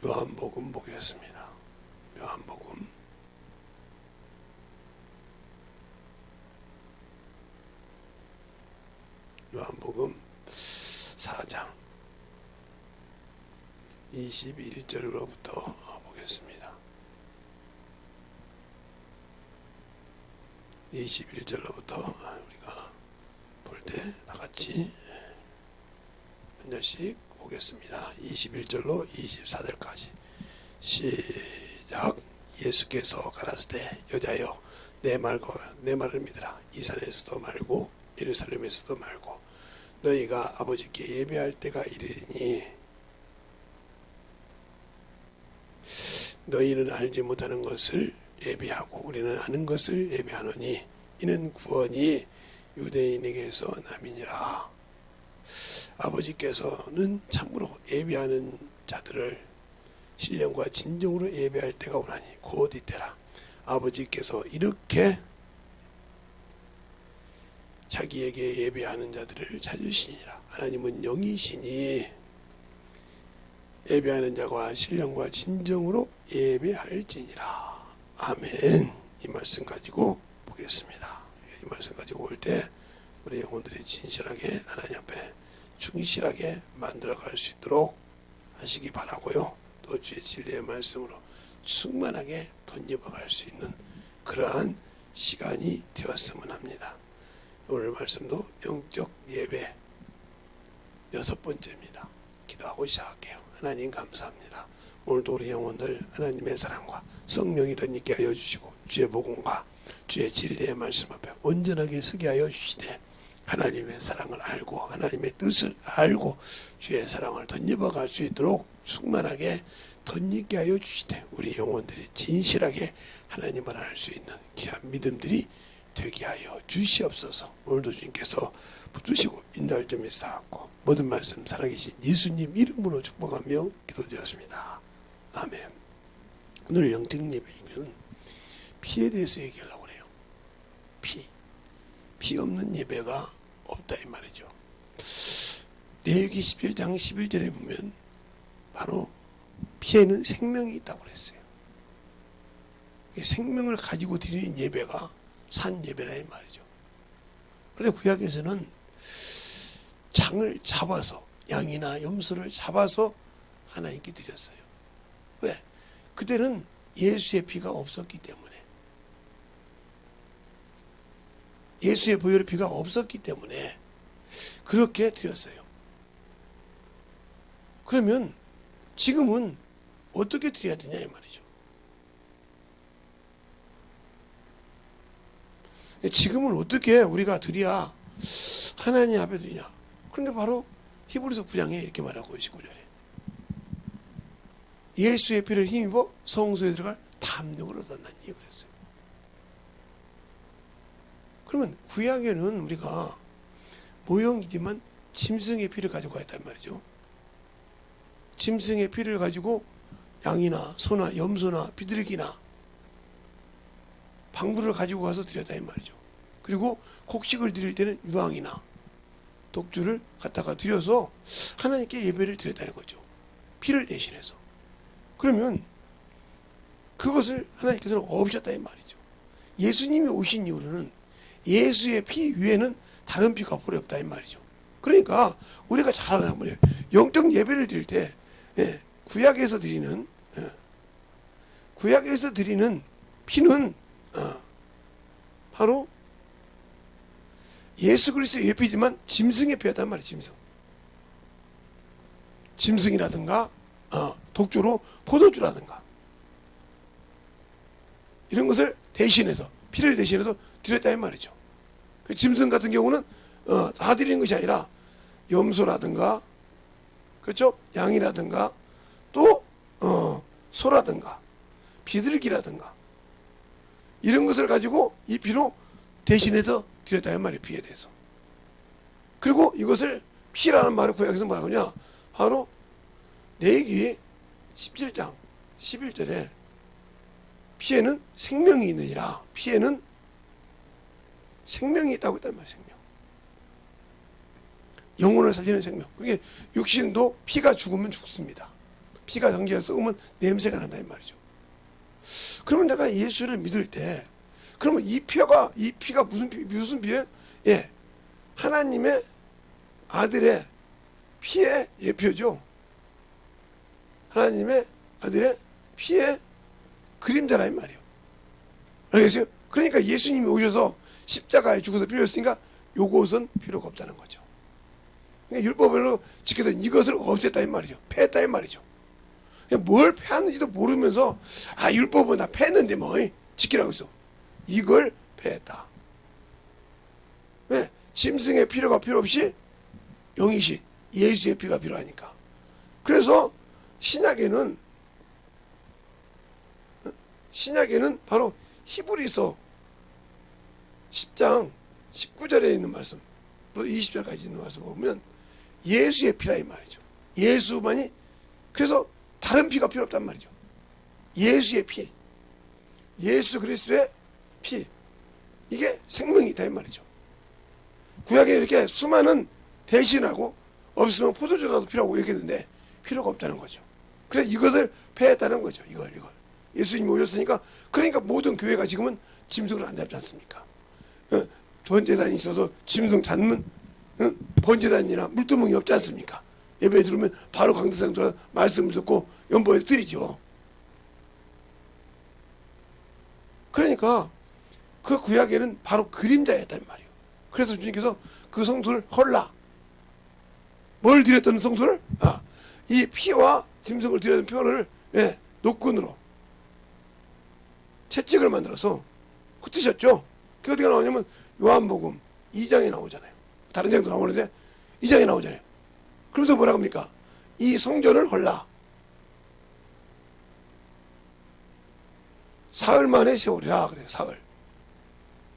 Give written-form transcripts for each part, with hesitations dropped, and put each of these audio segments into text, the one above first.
요한복음 보겠습니다. 요한복음 4장 21절로부터 보겠습니다. 21절로부터 우리가 볼 때 다같이 한 절씩 보겠습니다. 21절로 24절까지 시작. 예수께서 가라사대 여자여 내 말을 믿으라. 이 산에서도 말고 예루살렘에서도 말고 너희가 아버지께 예배할 때가 이르리니 너희는 알지 못하는 것을 예배하고 우리는 아는 것을 예배하노니 이는 구원이 유대인에게서 남이니라. 아버지께서는 참으로 예배하는 자들을 신령과 진정으로 예배할 때가 오나니 곧 이때라. 아버지께서 이렇게 자기에게 예배하는 자들을 찾으시니라. 하나님은 영이시니 예배하는 자가 신령과 진정으로 예배할지니라. 아멘. 이 말씀 가지고 보겠습니다. 이 말씀 가지고 올 때 우리 영혼들이 진실하게 하나님 앞에 충실하게 만들어갈 수 있도록 하시기 바라고요. 또 주의 진리의 말씀으로 충만하게 덧입어갈 수 있는 그러한 시간이 되었으면 합니다. 오늘 말씀도 영적 예배 6번째입니다. 기도하고 시작할게요. 하나님 감사합니다. 오늘도 우리 영혼들 하나님의 사랑과 성령이 덧입게 하여 주시고 주의 복음과 주의 진리의 말씀 앞에 온전하게 서게 하여 주시되 하나님의 사랑을 알고 하나님의 뜻을 알고 주의 사랑을 덧입어갈 수 있도록 충만하게 덧입게 하여 주시되 우리 영혼들이 진실하게 하나님을 알 수 있는 귀한 믿음들이 되게 하여 주시옵소서. 오늘도 주님께서 붙드시고 인도할 점이 쌓았고 모든 말씀 살아계신 예수님 이름으로 축복하며 기도드렸습니다. 아멘. 오늘 영적 예배는 피에 대해서 얘기하려고 해요. 피 없는 예배가 없다 이 말이죠. 레위기 11장 11절에 보면 바로 피에는 생명이 있다고 그랬어요. 생명을 가지고 드리는 예배가 산 예배라 이 말이죠. 그런데 구약에서는 장을 잡아서 양이나 염소를 잡아서 하나님께 드렸어요. 왜? 그때는 예수의 피가 없었기 때문에 예수의 보혈의 피가 없었기 때문에 그렇게 드렸어요. 그러면 지금은 어떻게 드려야 되냐 이 말이죠. 지금은 어떻게 우리가 드려야 하나님 앞에 드리냐. 그런데 바로 히브리서 9장에 이렇게 말하고 19절에 예수의 피를 힘입어 성소에 들어갈 담력을 얻었나니 그랬어요. 그러면 구약에는 우리가 모형이지만 짐승의 피를 가지고 갔단 말이죠. 짐승의 피를 가지고 양이나 소나 염소나 비둘기나 방부를 가지고 가서 드렸다 이 말이죠. 그리고 곡식을 드릴 때는 유황이나 독주를 갖다가 드려서 하나님께 예배를 드렸다는 거죠. 피를 대신해서. 그러면 그것을 하나님께서는 없으셨다 이 말이죠. 예수님이 오신 이후로는 예수의 피 위에는 다른 피가 앞으로 없다 이 말이죠. 그러니까 우리가 잘 아는 거예요. 영적 예배를 드릴 때 구약에서 드리는 피는 바로 예수 그리스도의 예피지만 짐승의 피였단 말이에요. 짐승이라든가 독주로 포도주라든가 이런 것을 대신해서 피를 대신해서 드렸다 이 말이죠. 짐승 같은 경우는 다 드리는 것이 아니라 염소라든가 그렇죠? 양이라든가 또 소라든가 비둘기라든가 이런 것을 가지고 이 피로 대신해서 드렸다 이 말이에요. 피에 대해서. 그리고 이것을 피라는 말을 구약에서 뭐라고 하냐, 바로 레위기 17장 11절에 피에는 생명이 있느니라. 피에는 생명이 있다고 했단 말이에요. 생명. 영혼을 살리는 생명. 그게 육신도 피가 죽으면 죽습니다. 피가 덩기가 썩으면 냄새가 난다 이 말이죠. 그러면 내가 예수를 믿을 때, 그러면 이 피가 무슨 피예요? 예, 하나님의 아들의 피의 예표죠. 하나님의 아들의 피의 그림자라 이 말이에요. 알겠어요? 그러니까 예수님이 오셔서 십자가에 죽어서 필요 없으니까 요것은 필요가 없다는 거죠. 그러니까 율법으로 지키던 이것을 없앴다 이 말이죠. 패했다 이 말이죠. 뭘 패하는지도 모르면서 율법은 다 패했는데 뭐 지키라고 했어. 이걸 패했다. 왜? 짐승의 필요 없이 영이신 예수의 피가 필요하니까. 그래서 신약에는 바로 히브리서 10장 19절에 있는 말씀, 또 20절까지 있는 말씀 보면 예수의 피라 이 말이죠. 예수만이, 그래서 다른 피가 필요 없단 말이죠. 예수의 피, 예수 그리스도의 피, 이게 생명이다 이 말이죠. 구약에 이렇게 수많은 대신하고 없으면 포도주라도 필요하고 얘기했는데 필요가 없다는 거죠. 그래서 이것을 패했다는 거죠. 이걸 예수님이 오셨으니까. 그러니까 모든 교회가 지금은 짐승을 안 잡지 않습니까? 번제단이 있어서 짐승 잡는 번제단이나 물두멍이 없지 않습니까? 예배에 들으면 바로 강대상 들어 말씀을 듣고 연보에 드리죠. 그러니까 그 구약에는 바로 그림자였단 말이에요. 그래서 주님께서 그 성도를 헐라, 뭘 드렸던 성도를? 이 피와 짐승을 드렸던 표를 노끈으로 채찍을 만들어서 흩으셨죠. 그게 어디가 나오냐면 요한복음 2장에 나오잖아요. 다른 장도 나오는데 2장에 나오잖아요. 그러면서 뭐라 합니까? 이 성전을 헐라, 사흘 만에 세우리라 그래요. 사흘.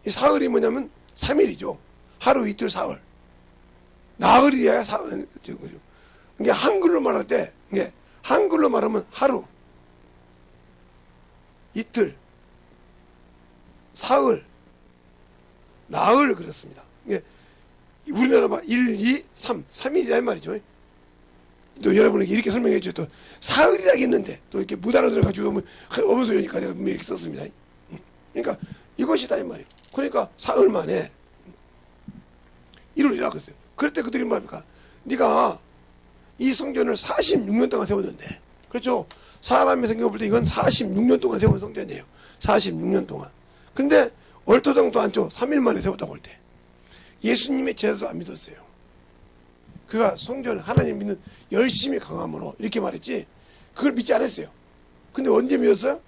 이 사흘이 뭐냐면 3일이죠. 하루 이틀 사흘. 나흘이야 사흘. 이게 한글로 말할 때, 한글로 말하면 하루, 이틀, 사흘, 나흘 그렇습니다. 우리나라 말 1, 2, 3, 3일이란 말이죠. 또 여러분에게 이렇게 설명해 줘. 또 사흘이라고 했는데 또 이렇게 못 알아들어가지고 뭐 어느 소리니까 내가 이렇게 썼습니다. 그러니까 이것이다 이 말이에요. 그러니까 사흘 만에 이루리라고 했어요. 그럴 때 그들이 뭐합니까? 네가 이 성전을 46년 동안 세웠는데, 그렇죠? 사람의 생각을 볼 때 이건 46년 동안 세운 성전이에요. 46년 동안. 근데 얼토당도 않죠. 3일 만에 세웠다고 할 때. 예수님의 제자도 안 믿었어요. 그가 성전을 하나님 믿는 열심히 강함으로 이렇게 말했지, 그걸 믿지 않았어요. 근데 언제 믿었어요?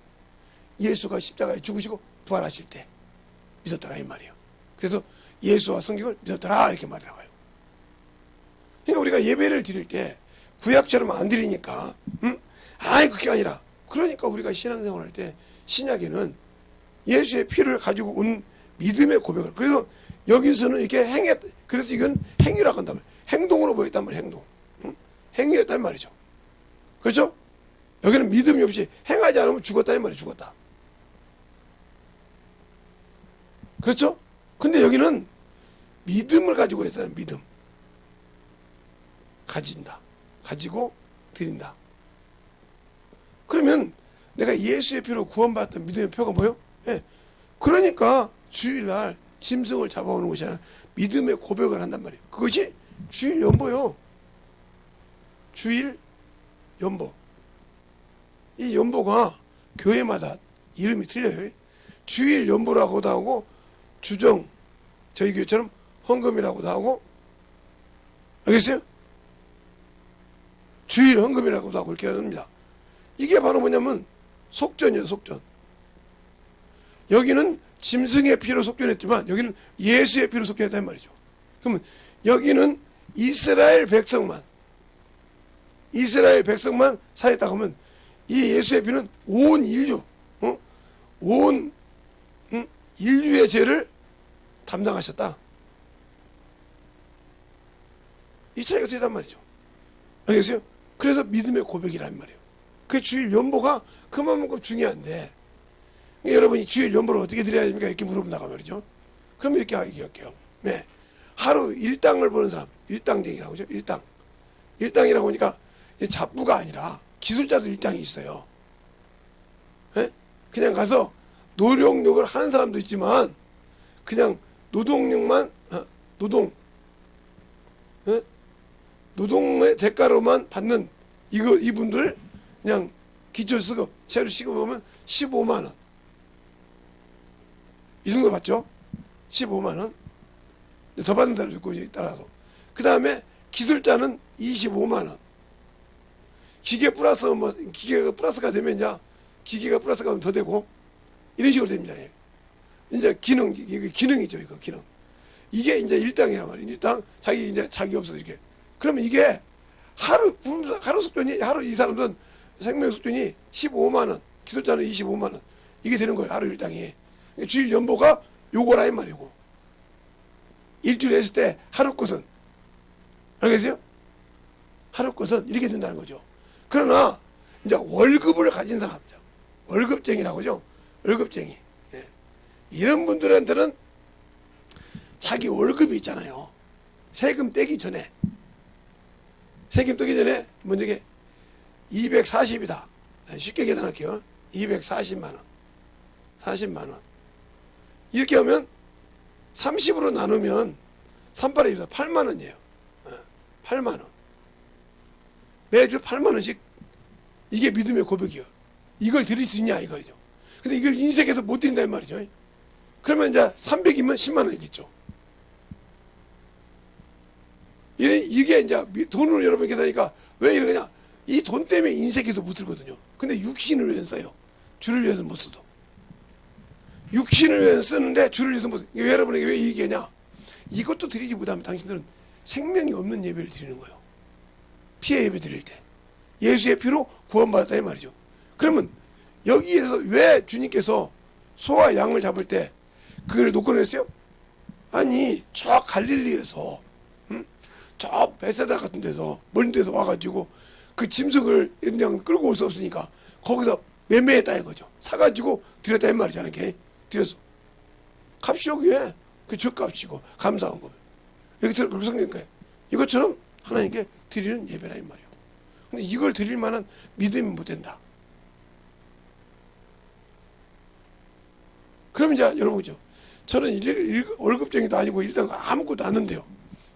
예수가 십자가에 죽으시고 부활하실 때 믿었더라 이 말이에요. 그래서 예수와 성경을 믿었더라 이렇게 말이라고 해요. 그러니까 우리가 예배를 드릴 때 구약처럼 안 드리니까 그게 아니라, 그러니까 우리가 신앙생활 할 때 신약에는 예수의 피를 가지고 온 믿음의 고백을, 그래서 여기서는 이렇게 그래서 이건 행위라고 한단 말이에요. 행동으로 보였단 말이에요. 행동. 행위였단 말이죠. 그렇죠? 여기는 믿음이 없이 행하지 않으면 죽었다 이 말이에요. 죽었다. 그렇죠? 근데 여기는 믿음을 가지고 있다는 믿음. 가진다. 가지고 드린다. 그러면 내가 예수의 피로 구원받았던 믿음의 표가 뭐예요? 그러니까 주일날 짐승을 잡아오는 것이 아니라 믿음의 고백을 한단 말이에요. 그것이 주일 연보요. 주일 연보. 이 연보가 교회마다 이름이 틀려요. 주일 연보라고도 하고, 주정, 저희 교회처럼 헌금이라고도 하고, 알겠어요? 주일 헌금이라고도 하고 이렇게 합니다. 이게 바로 뭐냐면 속전이에요. 속전. 여기는 짐승의 피로 속전했지만 여기는 예수의 피로 속전했단 말이죠. 그러면 여기는 이스라엘 백성만 사했다고 하면 이 예수의 피는 온 인류, 온 인류의 죄를 담당하셨다. 이 차이가 되단 말이죠. 알겠어요? 그래서 믿음의 고백이란 말이에요. 그 주일 연보가 그만큼 중요한데, 여러분이 주일 연보를 어떻게 드려야 됩니까? 이렇게 물어본다고 말이죠. 그럼 이렇게 얘기할게요. 하루 일당을 버는 사람, 일당쟁이라고 하죠. 일당이라고 하니까 잡부가 아니라 기술자도 일당이 있어요. 예? 그냥 가서 노동력을 하는 사람도 있지만 그냥 노동력만 예? 노동의 대가로만 받는 이분들 그냥 기초수급 세로 시급하면 15만 원. 이 정도 받죠? 15만 원. 더 받는 사람도 있고 따라서. 그 다음에 기술자는 25만 원. 기계 플러스 기계가 플러스가 되면 이제 기계가 플러스가 하면 더 되고 이런 식으로 됩니다. 이제 기능이죠, 이거 기능. 이게 이제 일당이란 말이에요. 일당 자기 없어 이렇게. 그러면 이게 하루 속전이 하루 이 사람들은 생명 속전이 15만 원, 기술자는 25만 원 이게 되는 거예요. 하루 일당이. 주일 연보가 요거라 이 말이고. 일주일 했을 때 하루 것은 알겠어요? 하루 것은 이렇게 된다는 거죠. 그러나 이제 월급을 가진 사람, 월급쟁이라고 하죠. 월급쟁이. 예. 이런 분들한테는 자기 월급이 있잖아요. 세금 떼기 전에 먼저 이게 240이다. 쉽게 계산할게요. 240만 원. 40만 원. 이렇게 하면 30으로 나누면 38입니다. 8만 원이에요. 8만 원. 매주 8만 원씩. 이게 믿음의 고백이요. 이걸 드릴 수 있냐 이거죠. 근데 이걸 인생에서 못 드린다는 말이죠. 그러면 이제 300이면 10만 원이겠죠. 이게 이제 돈으로 여러분 계산하니까 왜 이러냐? 이 돈 때문에 인생에서 못 쓰거든요. 근데 육신을 위해서 써요. 주를 위해서 못 써도. 육신을 위해서 쓰는데 주를 위해서 못 써. 여러분에게 왜 이 얘기하냐? 이것도 드리지 못하면 당신들은 생명이 없는 예배를 드리는 거예요. 피해 예배 드릴 때. 예수의 피로 구원받았다 이 말이죠. 그러면 여기에서 왜 주님께서 소와 양을 잡을 때 그걸 놓고 그랬어요? 아니 저 갈릴리에서 저 베세다 같은 데서 먼 데서 와가지고 그 짐승을 그냥 끌고 올 수 없으니까 거기서 매매했다 이거죠. 사가지고 드렸다 이 말이잖아요. 이렇게 드렸어. 값이 여기에 그 죗값이고 감사한 거예요. 여기 그렇게 성경 거예요. 이것처럼 하나님께 드리는 예배라 이 말이에요. 근데 이걸 드릴 만한 믿음이 못 된다. 그러면 이제 여러분 그죠? 저는 월급쟁이도 아니고 일단 아무것도 안 한대요.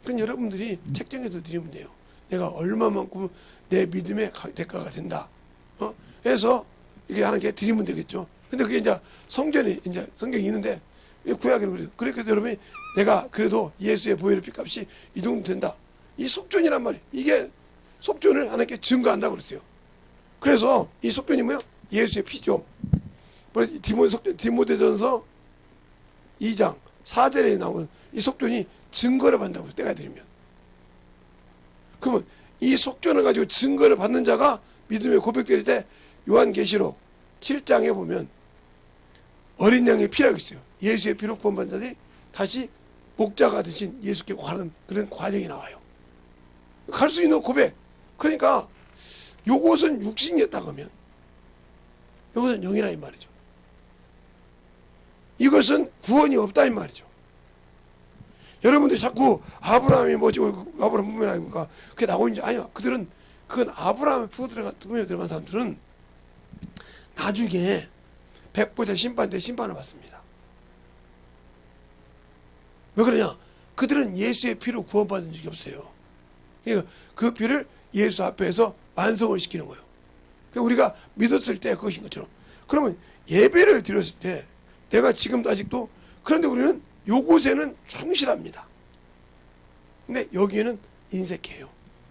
그럼 여러분들이 책정해서 드리면 돼요. 내가 얼마만큼 내 믿음의 대가가 된다. 그래서 이게 하나님께 드리면 되겠죠. 근데 그게 이제 성전이 이제 성경이 있는데 구약에는 그래요. 그러니까 여러분이 내가 그래도 예수의 보혈의 피값이 이 정도 된다. 이 속전이란 말이에요. 이게 속전을 하나님께 증거한다고 그랬어요. 그래서 이 속전이 뭐예요? 예수의 피죠. 디모데전서 2장 4절에 나오는 이 속전이 증거를 받는다고 때가 되면. 그러면 이 속전을 가지고 증거를 받는 자가 믿음의 고백될 때 요한계시록 7장에 보면 어린 양의 피라고 있어요. 예수의 피로 구원받은 자들이 다시 목자가 되신 예수께 가는 그런 과정이 나와요. 갈 수 있는 고백. 그러니까 요것은 육신이었다 그러면 이것은 영이라 이 말이죠. 이것은 구원이 없다 이 말이죠. 여러분들이 자꾸 아브라함이 뭐지 아브라함 부면 아닙니까? 그게 나오고 있는지 아니요. 그건 아브라함의 품에 들어간 사람들은 나중에 백보자 심판 때 심판을 받습니다. 왜 그러냐? 그들은 예수의 피로 구원받은 적이 없어요. 그러니까 그 피를 예수 앞에서 완성을 시키는 거예요. 그러니까 우리가 믿었을 때 그것인 것처럼. 그러면 예배를 드렸을 때 내가 지금도 아직도 그런데 우리는 요곳에는 충실합니다. 근데 여기에는 인색해요.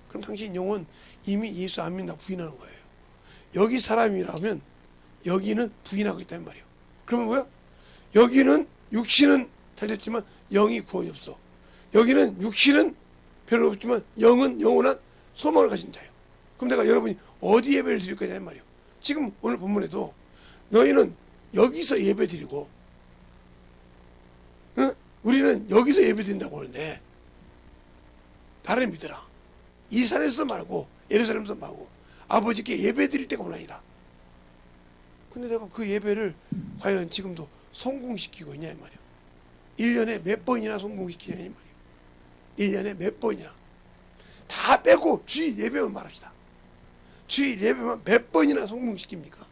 그럼 당신 영혼 이미 예수 안 믿나 부인하는 거예요. 여기 사람이라면 여기는 부인하고 있단 말이에요. 그러면 뭐야? 여기는 육신은 잘 됐지만 영이 구원이 없어. 여기는 육신은 별로 없지만 영은 영원한 소망을 가진 자예요. 그럼 내가 여러분이 어디 예배를 드릴 거냐 말이에요. 지금 오늘 본문에도 너희는 여기서 예배 드리고 우리는 여기서 예배 드린다고 하는데 나를 믿어라. 이 산에서도 말고 예루살렘에서도 말고 아버지께 예배 드릴 때가 오나이다. 근데 내가 그 예배를 과연 지금도 성공시키고 있냐 이 말이에요. 1년에 몇 번이나 성공시키냐 이 말이에요. 1년에 몇 번이나. 다 빼고 주일 예배만 말합시다. 주일 예배만 몇 번이나 성공시킵니까?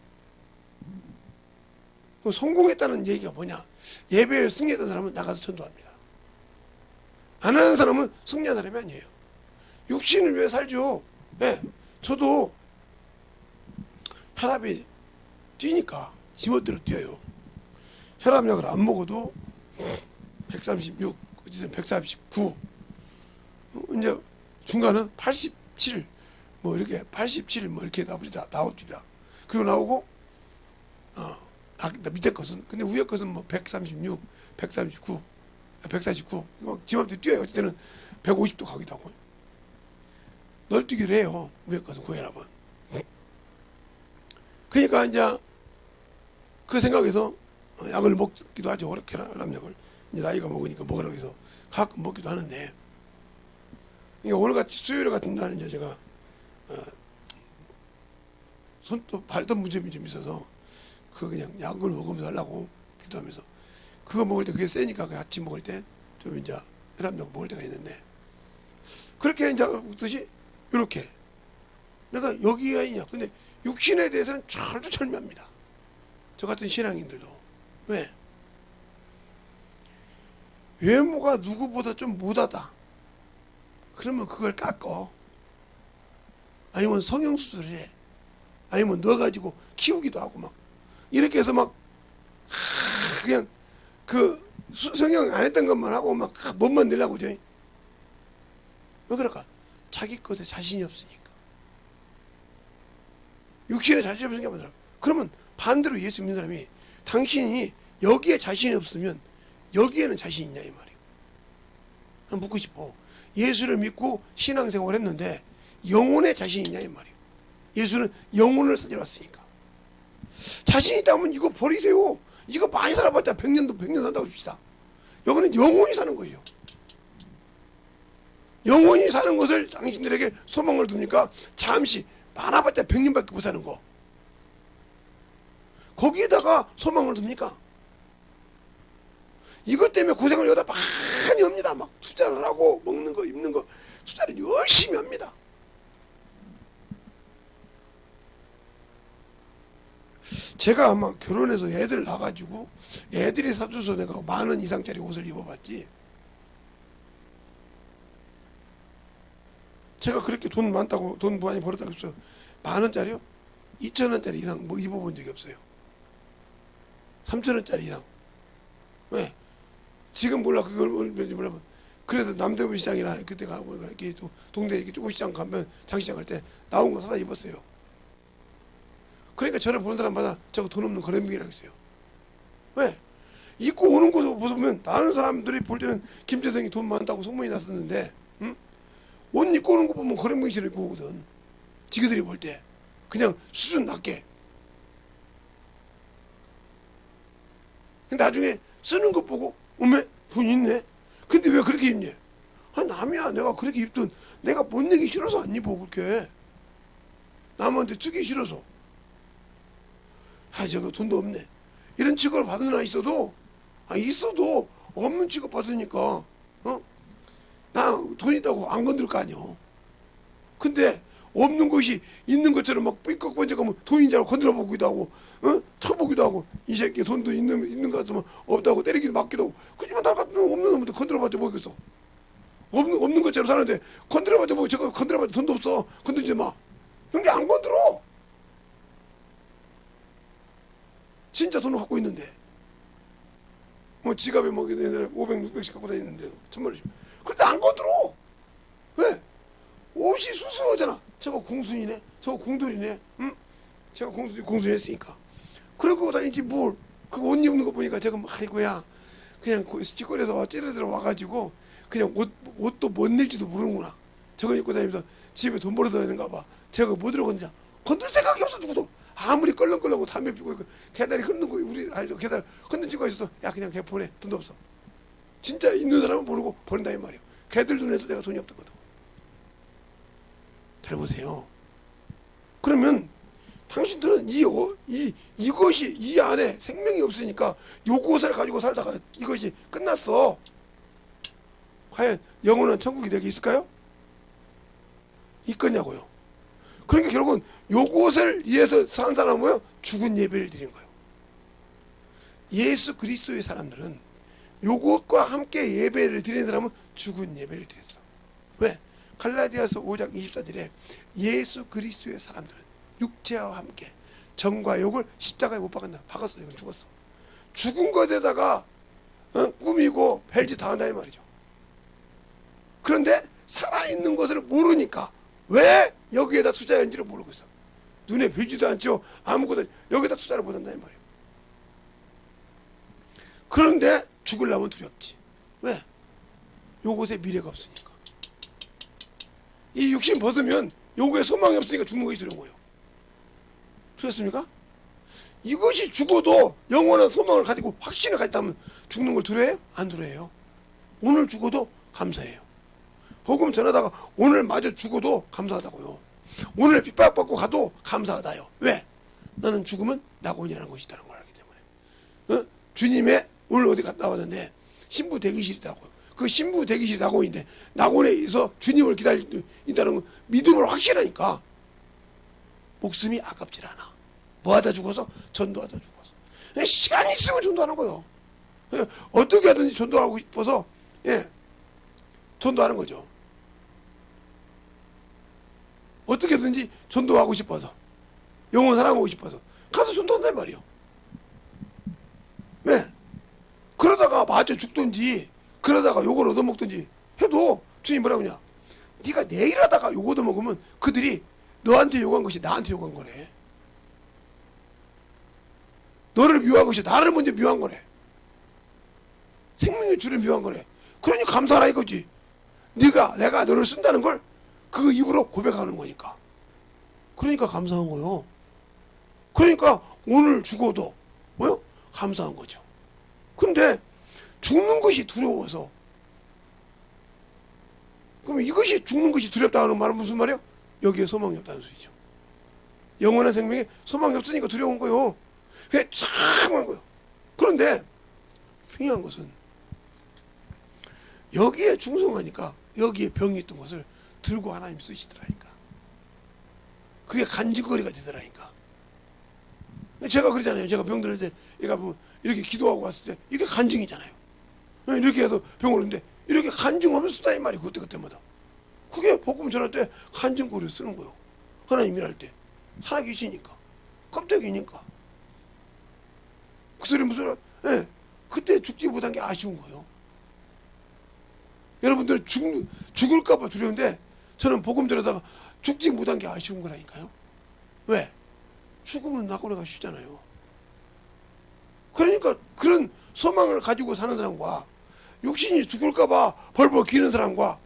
성공했다는 얘기가 뭐냐? 예배를 승리했던 사람은 나가서 전도합니다. 안 하는 사람은 승리한 사람이 아니에요. 육신을 위해 살죠. 네. 저도 혈압이 뛰니까 지멋대로 뛰어요. 혈압약을 안 먹어도 136, 어쨌든 149, 이제 중간은 87, 뭐 이렇게 87, 뭐 이렇게 나옵니다. 그리고 나오고 밑에 것은, 근데 위에 것은 뭐 136, 139, 149, 지맘대로 뛰어요. 어쨌든 150도 가기도 하고. 널뛰기를 해요. 위에 것은 고혈압은. 그러니까 이제 그 생각에서 약을 먹기도 하죠. 혈압약을. 이제 나이가 먹으니까 먹으라고 해서 가끔 먹기도 하는데, 그러니까 오늘같이 수요일 같은 날은 이제 제가 손도 발도 문제점이 좀 있어서 그냥 약을 먹으면서 하려고 기도하면서, 그거 먹을 때 그게 세니까 그 아침 먹을 때 좀 이제 혈압약 먹을 때가 있는데, 그렇게 이제 먹듯이 이렇게 내가 여기가 있냐. 근데 육신에 대해서는 철두철미합니다. 저 같은 신앙인들도. 왜? 외모가 누구보다 좀 못하다. 그러면 그걸 깎어. 아니면 성형수술을 해. 아니면 넣어가지고 키우기도 하고 막. 이렇게 해서 막, 그냥 그 성형 안 했던 것만 하고 막 몸만 내려고 죠. 왜 그럴까? 자기 것에 자신이 없으니까. 육신에 자신이 없으니까 만들어. 그러면 반대로 예수 믿는 사람이, 당신이 여기에 자신이 없으면 여기에는 자신 있냐 이 말이에요. 난 묻고 싶어. 예수를 믿고 신앙생활을 했는데 영혼에 자신 있냐 이 말이에요. 예수는 영혼을 살리러 왔으니까. 자신 있다면 이거 버리세요. 이거 많이 살아봤자 100년 산다고 합시다. 여기는 영혼이 사는 거예요. 영혼이 사는 것을 당신들에게 소망을 둡니까? 잠시 많아봤자 100년밖에 못 사는 거. 거기에다가 소망을 둡니까? 이것 때문에 고생을 여기다 많이 합니다. 막 투자를 하고 먹는 거 입는 거 투자를 열심히 합니다. 제가 아마 결혼해서 애들 낳아가지고 애들이 사줘서 내가 10,000원 이상짜리 옷을 입어봤지, 제가 그렇게 돈 많다고, 돈 많이 벌었다고 해서 10,000원짜리요? 2,000원짜리 이상 뭐 입어본 적이 없어요. 3,000원짜리 이상. 왜? 지금 몰라. 그걸 얼마인지 몰라. 그래서 남대문 시장이나 그때 가고 이렇게 또 동네 이렇게 조금 시장 가면 장시장 갈 때 나온 거 사다 입었어요. 그러니까 저를 보는 사람마다 저거 돈 없는 거래민이라고 했어요. 왜? 입고 오는 것도 보면 나는 사람들이 볼 때는 김재성이 돈 많다고 소문이 났었는데, 응? 옷 입고 오는 거 보면 거래민이를 입고 오거든. 지그들이 볼 때 그냥 수준 낮게. 근데 나중에 쓰는 것 보고 어메 돈 있네. 근데 왜 그렇게 입니? 아 남이야. 내가 그렇게 입던, 내가 못 내기 싫어서 안 입어. 그렇게 남한테 주기 싫어서. 아 저거 돈도 없네. 이런 취급을 받는 애 있어도, 있어도 없는 취급 받으니까 나 돈 있다고 안 건들 거 아니야. 근데 없는 것이 있는 것처럼 막 삐걱번쩍하면 돈인 줄 알고 건드려 보기도 하고, 쳐보기도 하고, 이 새끼 돈도 있는 것 같으면 없다고 때리기도 맞기도 하고. 그렇지만 나 같은 없는 놈한테 건드려봤자 뭐겠어. 없는 것처럼 사는데 건드려봤자 뭐, 저거 건드려봤자 돈도 없어. 건드리지 마. 근데 안 건드려. 진짜 돈을 갖고 있는데, 뭐 지갑에 뭐 얘네들 500, 600씩 갖고 다니는데 1,000원씩. 근데 안 건드려. 왜? 옷이 수수하잖아. 저거 공순이네. 저거 공돌이네. 응? 제가 공순했으니까. 그러고 다니지 뭘. 그 옷 입는 거 보니까 제가 아이고야. 그냥 시골에서 찌르들어 와가지고 그냥 옷도 못 낼지도 모르는구나. 저거 입고 다니면서 집에 돈 벌어서 다니는가 봐. 제가 뭐 들어갔냐. 건들 생각이 없어 누구도. 아무리 껄렁껄렁하고 담배 피고 있고 개다리 흔는 거 우리 알죠. 개다리 흔든 친구가 있어도 야 그냥 걔 보내. 돈도 없어. 진짜 있는 사람은 모르고 버린다 이 말이야. 걔들 눈에도 내가 돈이 없던 거다. 잘 보세요. 그러면 당신들은 이것이 이 안에 생명이 없으니까 요것을 가지고 살다가 이것이 끝났어. 과연 영원한 천국이 내게 있을까요? 있겠냐고요. 그러니까 결국은 요것을 위해서 사는 사람은 뭐예요? 죽은 예배를 드리는 거예요. 예수 그리스도의 사람들은 요것과 함께 예배를 드리는 사람은 죽은 예배를 드렸어. 왜? 갈라디아서 5장 24절에 예수 그리스도의 사람들은 육체와 함께 정과 욕을 십자가에 못 박았나? 박았어. 이건 죽었어. 죽은 것에다가 꾸미고 벨지 당한다 이 말이죠. 그런데 살아있는 것을 모르니까 왜 여기에다 투자했는지를 모르고 있어. 눈에 보이지도 않죠. 아무것도 여기다 투자를 못한다 이 말이에요. 그런데 죽으려면 두렵지. 왜? 요것에 미래가 없으니까. 이 육신 벗으면 요거에 소망이 없으니까 죽는 것이 두려운 거예요. 그렇습니까? 이것이 죽어도 영원한 소망을 가지고 확신을 가졌다면 죽는 걸 두려워해요? 안 두려워해요. 오늘 죽어도 감사해요. 복음 전하다가 오늘 마저 죽어도 감사하다고요. 오늘 핍박받고 가도 감사하다요. 왜? 나는 죽으면 낙원이라는 것이 있다는 걸 알기 때문에. 주님의 오늘 어디 갔다 왔는데 신부 대기실이 있다고요. 그 신부 대기실이 낙원인데 낙원에서 주님을 기다린다는 건 믿음을 확신하니까 목숨이 아깝질 않아. 뭐하다 죽어서? 전도하다 죽어서. 시간이 있으면 전도하는 거예요. 어떻게 하든지 전도하고 싶어서 전도하는 거죠. 어떻게든지 전도하고 싶어서 영혼 사랑하고 싶어서 가서 전도한단 말이에요. 왜? 그러다가 맞아 죽든지 그러다가 욕을 얻어먹든지 해도 주님 뭐라고 하냐? 네가 내일 하다가 욕 얻어먹으면 그들이 너한테 욕한 것이 나한테 욕한 거래. 너를 미워한 것이 나를 먼저 미워한 거래. 생명의 주를 미워한 거래. 그러니 감사하라 이거지. 내가 너를 쓴다는 걸 그 입으로 고백하는 거니까. 그러니까 감사한 거요. 그러니까 오늘 죽어도 뭐요? 감사한 거죠. 근데 죽는 것이 두려워서, 그럼 이것이 죽는 것이 두렵다는 말은 무슨 말이에요? 여기에 소망이 없다는 소리죠. 영원한 생명에 소망이 없으니까 두려운 거요. 그게 참한 거예요. 그런데 중요한 것은 여기에 충성하니까 여기에 병이 있던 것을 들고 하나님 쓰시더라니까. 그게 간직거리가 되더라니까. 제가 그러잖아요. 제가 병들을 때 얘가 뭐 이렇게 기도하고 왔을 때 이게 간증이잖아요. 이렇게 해서 병을 오는데 이렇게 간증하면 쓰다 이 말이 그때마다. 그게 복음 전할 때 간증거리를 쓰는 거예요. 하나님 일할 때 살아계시니까 껍데기니까. 그 소리 무슨 그때 죽지 못한 게 아쉬운 거예요. 여러분들은 죽을까봐 두려운데 저는 복음 들으다가 죽지 못한 게 아쉬운 거라니까요. 왜? 죽으면 낙원에 쉬잖아요. 그러니까 그런 소망을 가지고 사는 사람과 육신이 죽을까봐 벌벌 기는 사람과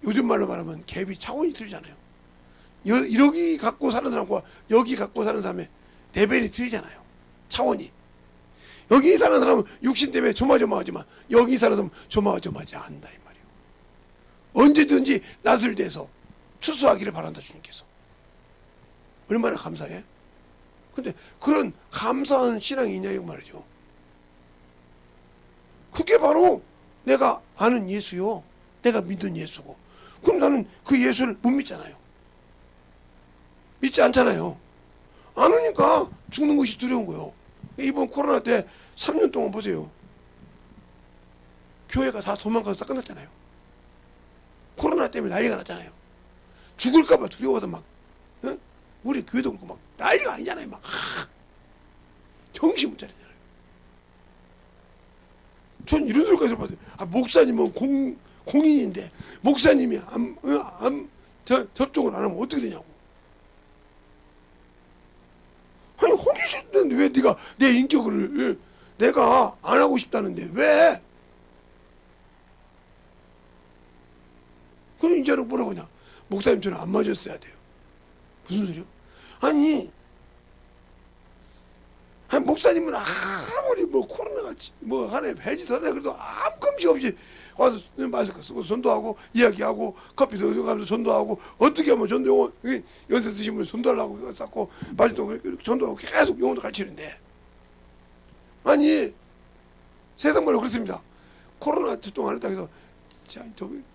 요즘 말로 말하면 갭이 차원이 틀리잖아요. 여기 갖고 사는 사람과 여기 갖고 사는 사람의 레벨이 틀리잖아요. 차원이. 여기 사는 사람은 육신 때문에 조마조마하지만 여기 사는 사람은 조마조마하지 않는다 이 말이에요. 언제든지 낯을 대서 추수하기를 바란다 주님께서. 얼마나 감사해? 근데 그런 감사한 신앙이 있냐 이 말이죠. 그게 바로 내가 아는 예수요. 내가 믿는 예수고. 그럼 나는 그 예수를 못 믿잖아요. 믿지 않잖아요. 안 오니까 죽는 것이 두려운 거예요. 이번 코로나 때 3년 동안 보세요. 교회가 다 도망가서 다 끝났잖아요. 코로나 때문에 난리가 났잖아요. 죽을까봐 두려워서 막 우리 교회도 그렇고 막 난리가 아니잖아요. 막 정신 못 차리잖아요. 전 이런 소리까지 봤어요. 목사님은 공인인데 목사님이 접종을 안 하면 어떻게 되냐고. 아니 호기심 때문에 왜 네가 내 인격을 내가 안 하고 싶다는데 왜? 그럼 이제는 뭐라고 하냐? 목사님처럼 안 맞았어야 돼요. 무슨 소리요? 아니 목사님은 아무리 뭐 코로나가 뭐 하네 벨짓 하네 그래도 아무 끔찍 없이 와서 마스크 쓰고 전도하고 이야기하고 커피도 가면서 전도하고 어떻게 하면 전도 용어 연세 드신 분 전도하려고 쌓고 마지도 전도하고 계속 용어도 가르치는데 아니 세상 말로 그렇습니다. 코로나 동안 했다 해서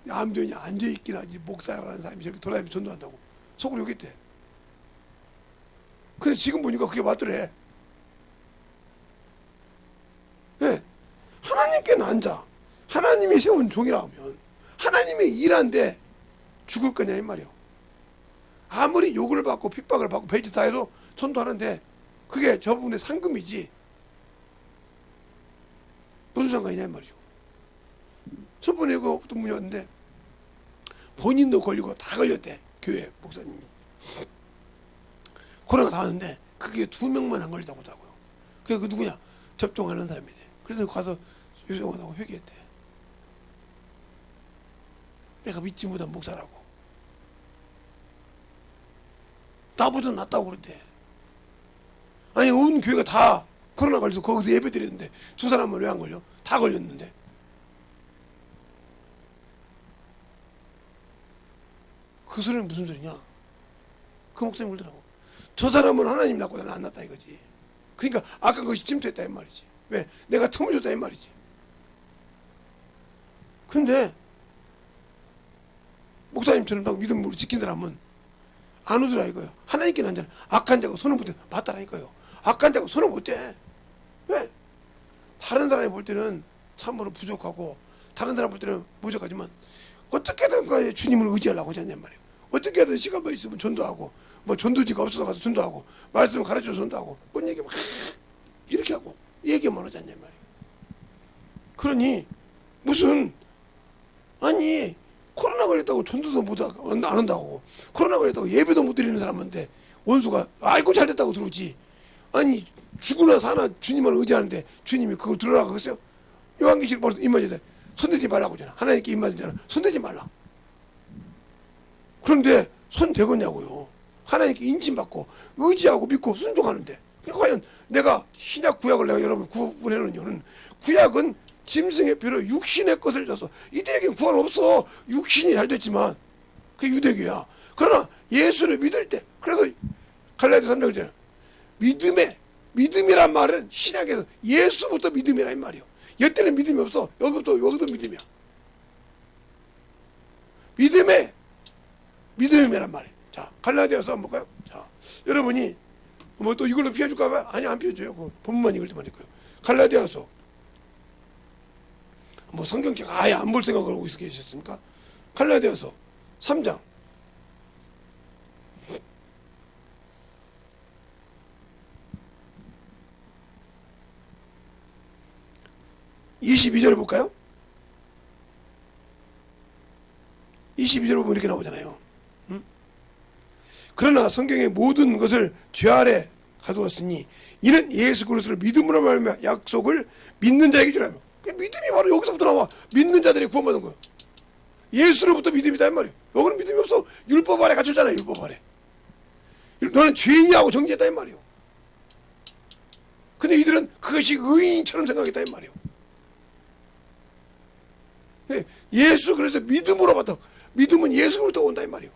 암전이 앉아있긴 하지 목사라는 사람이 저렇게 돌아다니면서 전도한다고 속으로 욕했대. 근데 지금 보니까 그게 맞더래. 예. 하나님께는 앉아. 하나님이 세운 종이라면 하나님의 일한데 죽을 거냐 이 말이요. 아무리 욕을 받고 핍박을 받고 벨트 다 해도 전도하는데 그게 저분의 상금이지 무슨 상관이냐 이 말이요. 저번에 그 어떤 분이 왔는데 본인도 걸리고 다 걸렸대. 교회 목사님이 코로나가 다 왔는데 그게 2명만 안 걸리다고 하더라고요. 그게 그 누구냐? 접종하는 사람이래. 그래서 가서 유정원하고 회개했대. 내가 믿지 못한 목사라고. 나보다 낫다고 그랬대. 아니 온 교회가 다 코로나 걸려서 거기서 예배 드렸는데 두 사람은 왜 안 걸려? 다 걸렸는데. 그 소리는 무슨 소리냐? 그 목사님 그러더라고. 저 사람은 하나님 낳고 나는 안 낳았다 이거지. 그러니까 아까 그것이 침투했다 이 말이지. 왜? 내가 틈을 줬다 이 말이지. 근데 목사님처럼 딱 믿음으로 지킨 사람은 안 오더라 이거예요. 하나님께 난 자는 악한 자가 손을 못 대. 맞다라 이거예요. 악한 자가 손을 못 대. 왜? 다른 사람이 볼 때는 참으로 부족하고 다른 사람 볼 때는 부족하지만 어떻게든 그 주님을 의지하려고 하지 않냔 말이에요. 어떻게든 시간만 있으면 전도하고 뭐 전도지가 없어서 가서 전도하고 말씀을 가르쳐서 전도하고 뭔 얘기 막 이렇게 하고 얘기만 하지 않냔 말이에요. 그러니 무슨 아니 코로나 걸렸다고 전도도 못하고 안 한다고 코로나 걸렸다고 예배도 못 드리는 사람한테 원수가 아이고 잘됐다고 들어오지. 아니 죽으나 사나 주님을 의지하는데 주님이 그걸 들으라고 그랬어요. 요한계시록 벌써 입맞이다. 손대지 말라고 하잖아. 하나님께 입맞이잖아. 손대지 말라. 그런데 손 대겠냐고요. 하나님께 인침받고 의지하고 믿고 순종하는데 과연 내가 신약 구약을 내가 여러분 구분해 놓은 이유는 구약은 짐승의 피로 육신의 것을 줬어. 이들에게는 구원 없어. 육신이 잘 됐지만 그게 유대교야. 그러나 예수를 믿을 때 그래서 갈라디아 3장이잖아요. 믿음이란 말은 신약에서 예수부터 믿음이라 이 말이요. 여태는 믿음이 없어. 여기도 믿음이야. 믿음이란 말이에요. 자, 갈라디아서 한번 볼까요? 자, 여러분이 뭐 또 이걸로 피해줄까 봐요? 아니, 안 피해줘요. 그 본문만 읽을 때만 읽고요. 갈라디아서 뭐 성경책 아예 안 볼 생각을 하고 계셨습니까? 갈라디아서 3장 22절 볼까요? 22절 보면 이렇게 나오잖아요. 그러나 성경의 모든 것을 죄 아래 가두었으니 이는 예수 그리스도를 믿음으로 말미암아 약속을 믿는 자에게 주라며. 믿음이 바로 여기서부터 나와. 믿는 자들이 구원받는 거예요. 예수로부터 믿음이다 이 말이에요. 여기는 믿음이 없어. 율법 아래 갇혔잖아요. 율법 아래. 너는 죄인이하고 정죄했다 이 말이에요. 근데 이들은 그것이 의인처럼 생각했다 이 말이에요. 예수 그래서 믿음으로 받아. 믿음은 예수로부터 온다 이 말이에요.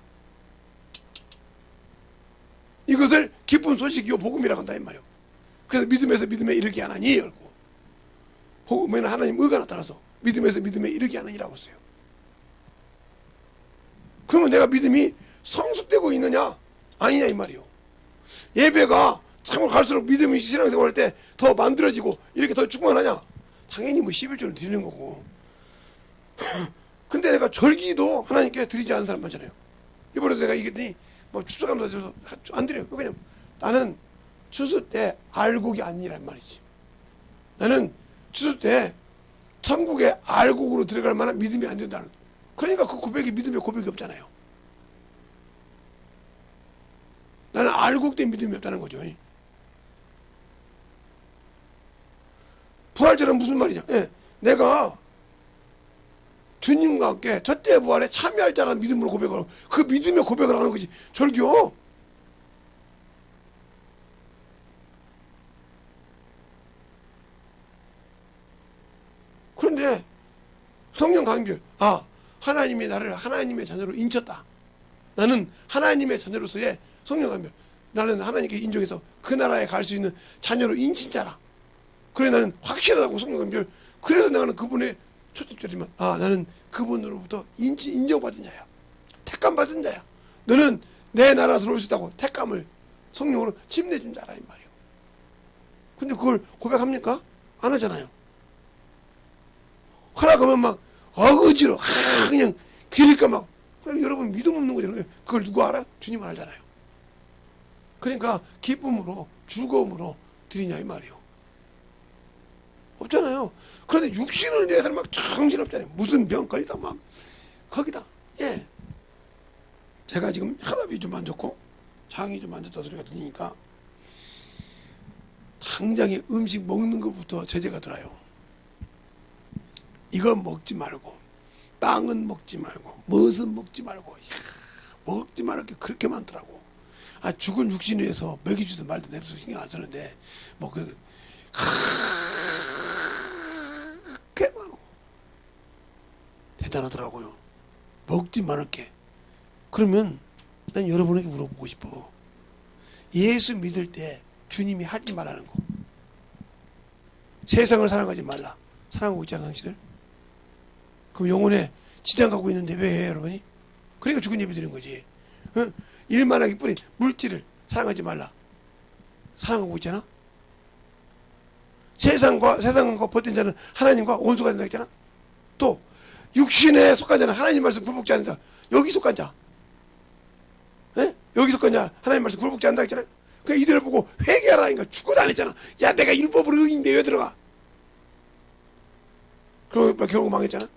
이것을 기쁜 소식이요 복음이라고 한다 이 말이에요. 그래서 믿음에서 믿음에 이르게 하나니 열고 복음에는 하나님 의가 나타나서 믿음에서 믿음에 이르게 하나니라고 했어요. 그러면 내가 믿음이 성숙되고 있느냐 아니냐 이 말이에요. 예배가 참으로 갈수록 믿음이 신앙생활 할 때 더 만들어지고 이렇게 더 충만하냐? 당연히 뭐 11조를 드리는 거고. 근데 내가 절기도 하나님께 드리지 않는 사람 많잖아요. 이번에도 내가 이겼더니 뭐 추수감사 드려서 안 드려요. 왜냐면 나는 추수 때 알곡이 아니란 말이지. 나는 추수 때 천국에 알곡으로 들어갈 만한 믿음이 안 된다는. 그러니까 그 고백이 믿음의 고백이 없잖아요. 나는 알곡된 믿음이 없다는 거죠. 부활절은 무슨 말이냐? 예, 내가 주님과 함께 첫째 부활에 참여할 자라는 믿음으로 고백을 하고 그 믿음의 고백을 하는 거지. 절교. 그런데 성령 강별 하나님이 나를 하나님의 자녀로 인쳤다. 나는 하나님의 자녀로서의 성령 강별. 나는 하나님께 인정해서 그 나라에 갈 수 있는 자녀로 인친 자라. 그래 나는 확실하다고 성령 강별. 그래서 나는 그분의 초점이지만 나는 그분으로부터 인정받은 자야. 택감 받은 자야. 너는 내 나라 들어올 수 있다고 택감을 성령으로 침내준 자라 이 말이에요. 근데 그걸 고백합니까? 안 하잖아요. 허락하면 막 어거지로 그냥 기니까 막 여러분 믿음 없는 거잖아요. 그걸 누구 알아? 주님은 알잖아요. 그러니까 기쁨으로 즐거움으로 드리냐 이 말이에요. 없잖아요. 그런데 육신을 위해서는 막 정신없잖아요. 무슨 병 걸리다 막 거기다. 예. 제가 지금 혈압이 좀 안 좋고 장이 좀 안 좋다 소리가 들리니까 당장에 음식 먹는 것부터 제재가 들어요. 이건 먹지 말고 빵은 먹지 말고 무엇은 먹지 말고 먹지 말할 게 그렇게 많더라고. 아 죽은 육신 위해서 먹이주든 말든 냅서 신경 안 쓰는데 뭐 그렇게 많어. 대단하더라고요. 먹지 말을 게. 그러면 난 여러분에게 물어보고 싶어. 예수 믿을 때 주님이 하지 말라는 거. 세상을 사랑하지 말라. 사랑하고 있잖아 당신들. 그럼 영혼에 지장 갖고 있는데 왜 해 여러분이? 그러니까 죽은 예배 드리는 거지. 응? 일만 하기 뿐인 물질을 사랑하지 말라. 사랑하고 있잖아. 세상과 버틴 자는 하나님과 원수가 된다 했잖아. 또 육신에 속한 자는 하나님 말씀 굴복지 않는다. 여기 속한 자. 에? 여기 속한 자 하나님 말씀 굴복지 않는다 했잖아요. 그러니까 이들을 보고 회개하라니까 죽어도 안 했잖아. 야 내가 율법으로 의인데 왜 들어가? 그러고 결국 망했잖아.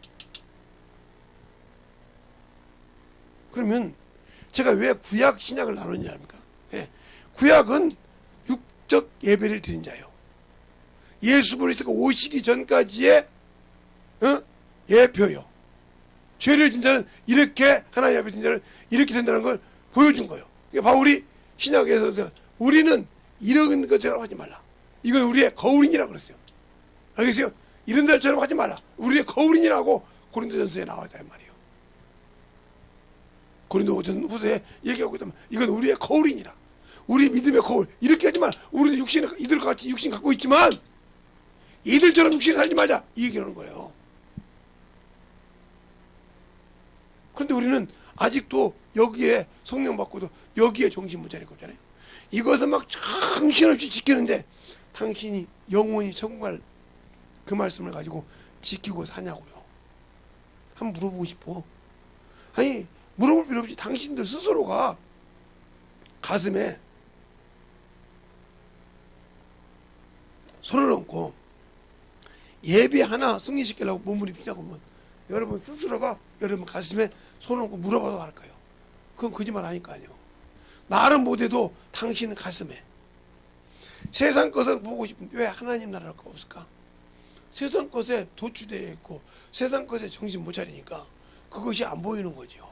그러면 제가 왜 구약 신약을 나누느냐 합니까? 예. 구약은 육적 예배를 드린 자예요. 예수 그리스도가 오시기 전까지의 예표요. 죄를 진 자는 이렇게 하나님 앞에 진 자는 이렇게 된다는 걸 보여준 거예요. 그러니까 바울이 신약에서 우리는 이런 것처럼 하지 말라. 이건 우리의 거울이니라 그랬어요. 알겠어요? 이런 데처럼 하지 말라. 우리의 거울이니라고 고린도전서에 나와 있다 이 말이에요. 고린도전 후서에 얘기하고 있다면 이건 우리의 거울이니라. 우리 믿음의 거울. 이렇게 하지 마. 우리도 육신 이들과 같이 육신 갖고 있지만 이들처럼 육신에 살지 말자. 이 얘기하는 거예요. 그런데 우리는 아직도 여기에 성령 받고도 여기에 정신 못 차리고 있잖아요. 이것을 막 정신없이 지키는데 당신이 영원히 천국할 그 말씀을 가지고 지키고 사냐고요. 한번 물어보고 싶어. 아니 물어볼 필요 없이 당신들 스스로가 가슴에 손을 얹고 예배 하나 승리시키려고 몸부림치자고 하면 여러분 스스로가 여러분 가슴에 손을 얹고 물어봐도 할 거예요. 그건 거짓말 하니까요. 말은 못해도 당신은 가슴에 세상 것을 보고 싶은데 왜 하나님 나라가 없을까? 세상 것에 도취되어 있고 세상 것에 정신 못 차리니까 그것이 안 보이는 거죠.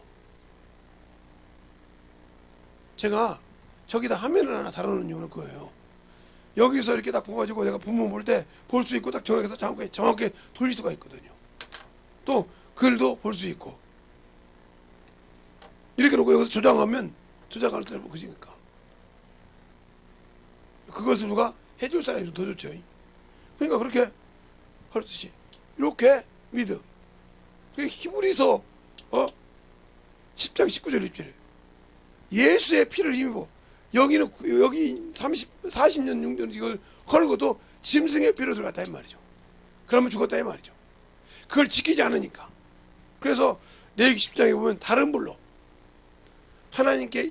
제가 저기다 화면을 하나 달아놓은 이유는 그거예요. 여기서 이렇게 딱 보가지고 내가 부모 볼 때 볼 수 있고 딱 정확해서 정확하게 돌릴 수가 있거든요. 또 글도 볼 수 있고 이렇게 놓고 여기서 조작하면 조작하는 대로 그지니까 그것을 누가 해줄 사람이 더 좋죠. 그러니까 그렇게 하듯이 이렇게 믿음. 히브리서 10장 19절 20절 예수의 피를 힘입어 여기 40년 6년 이걸 하는 것도 짐승의 피로 들어갔다 이 말이죠. 그러면 죽었다 이 말이죠. 그걸 지키지 않으니까. 그래서 레위기 10장에 보면 다른 불로 하나님께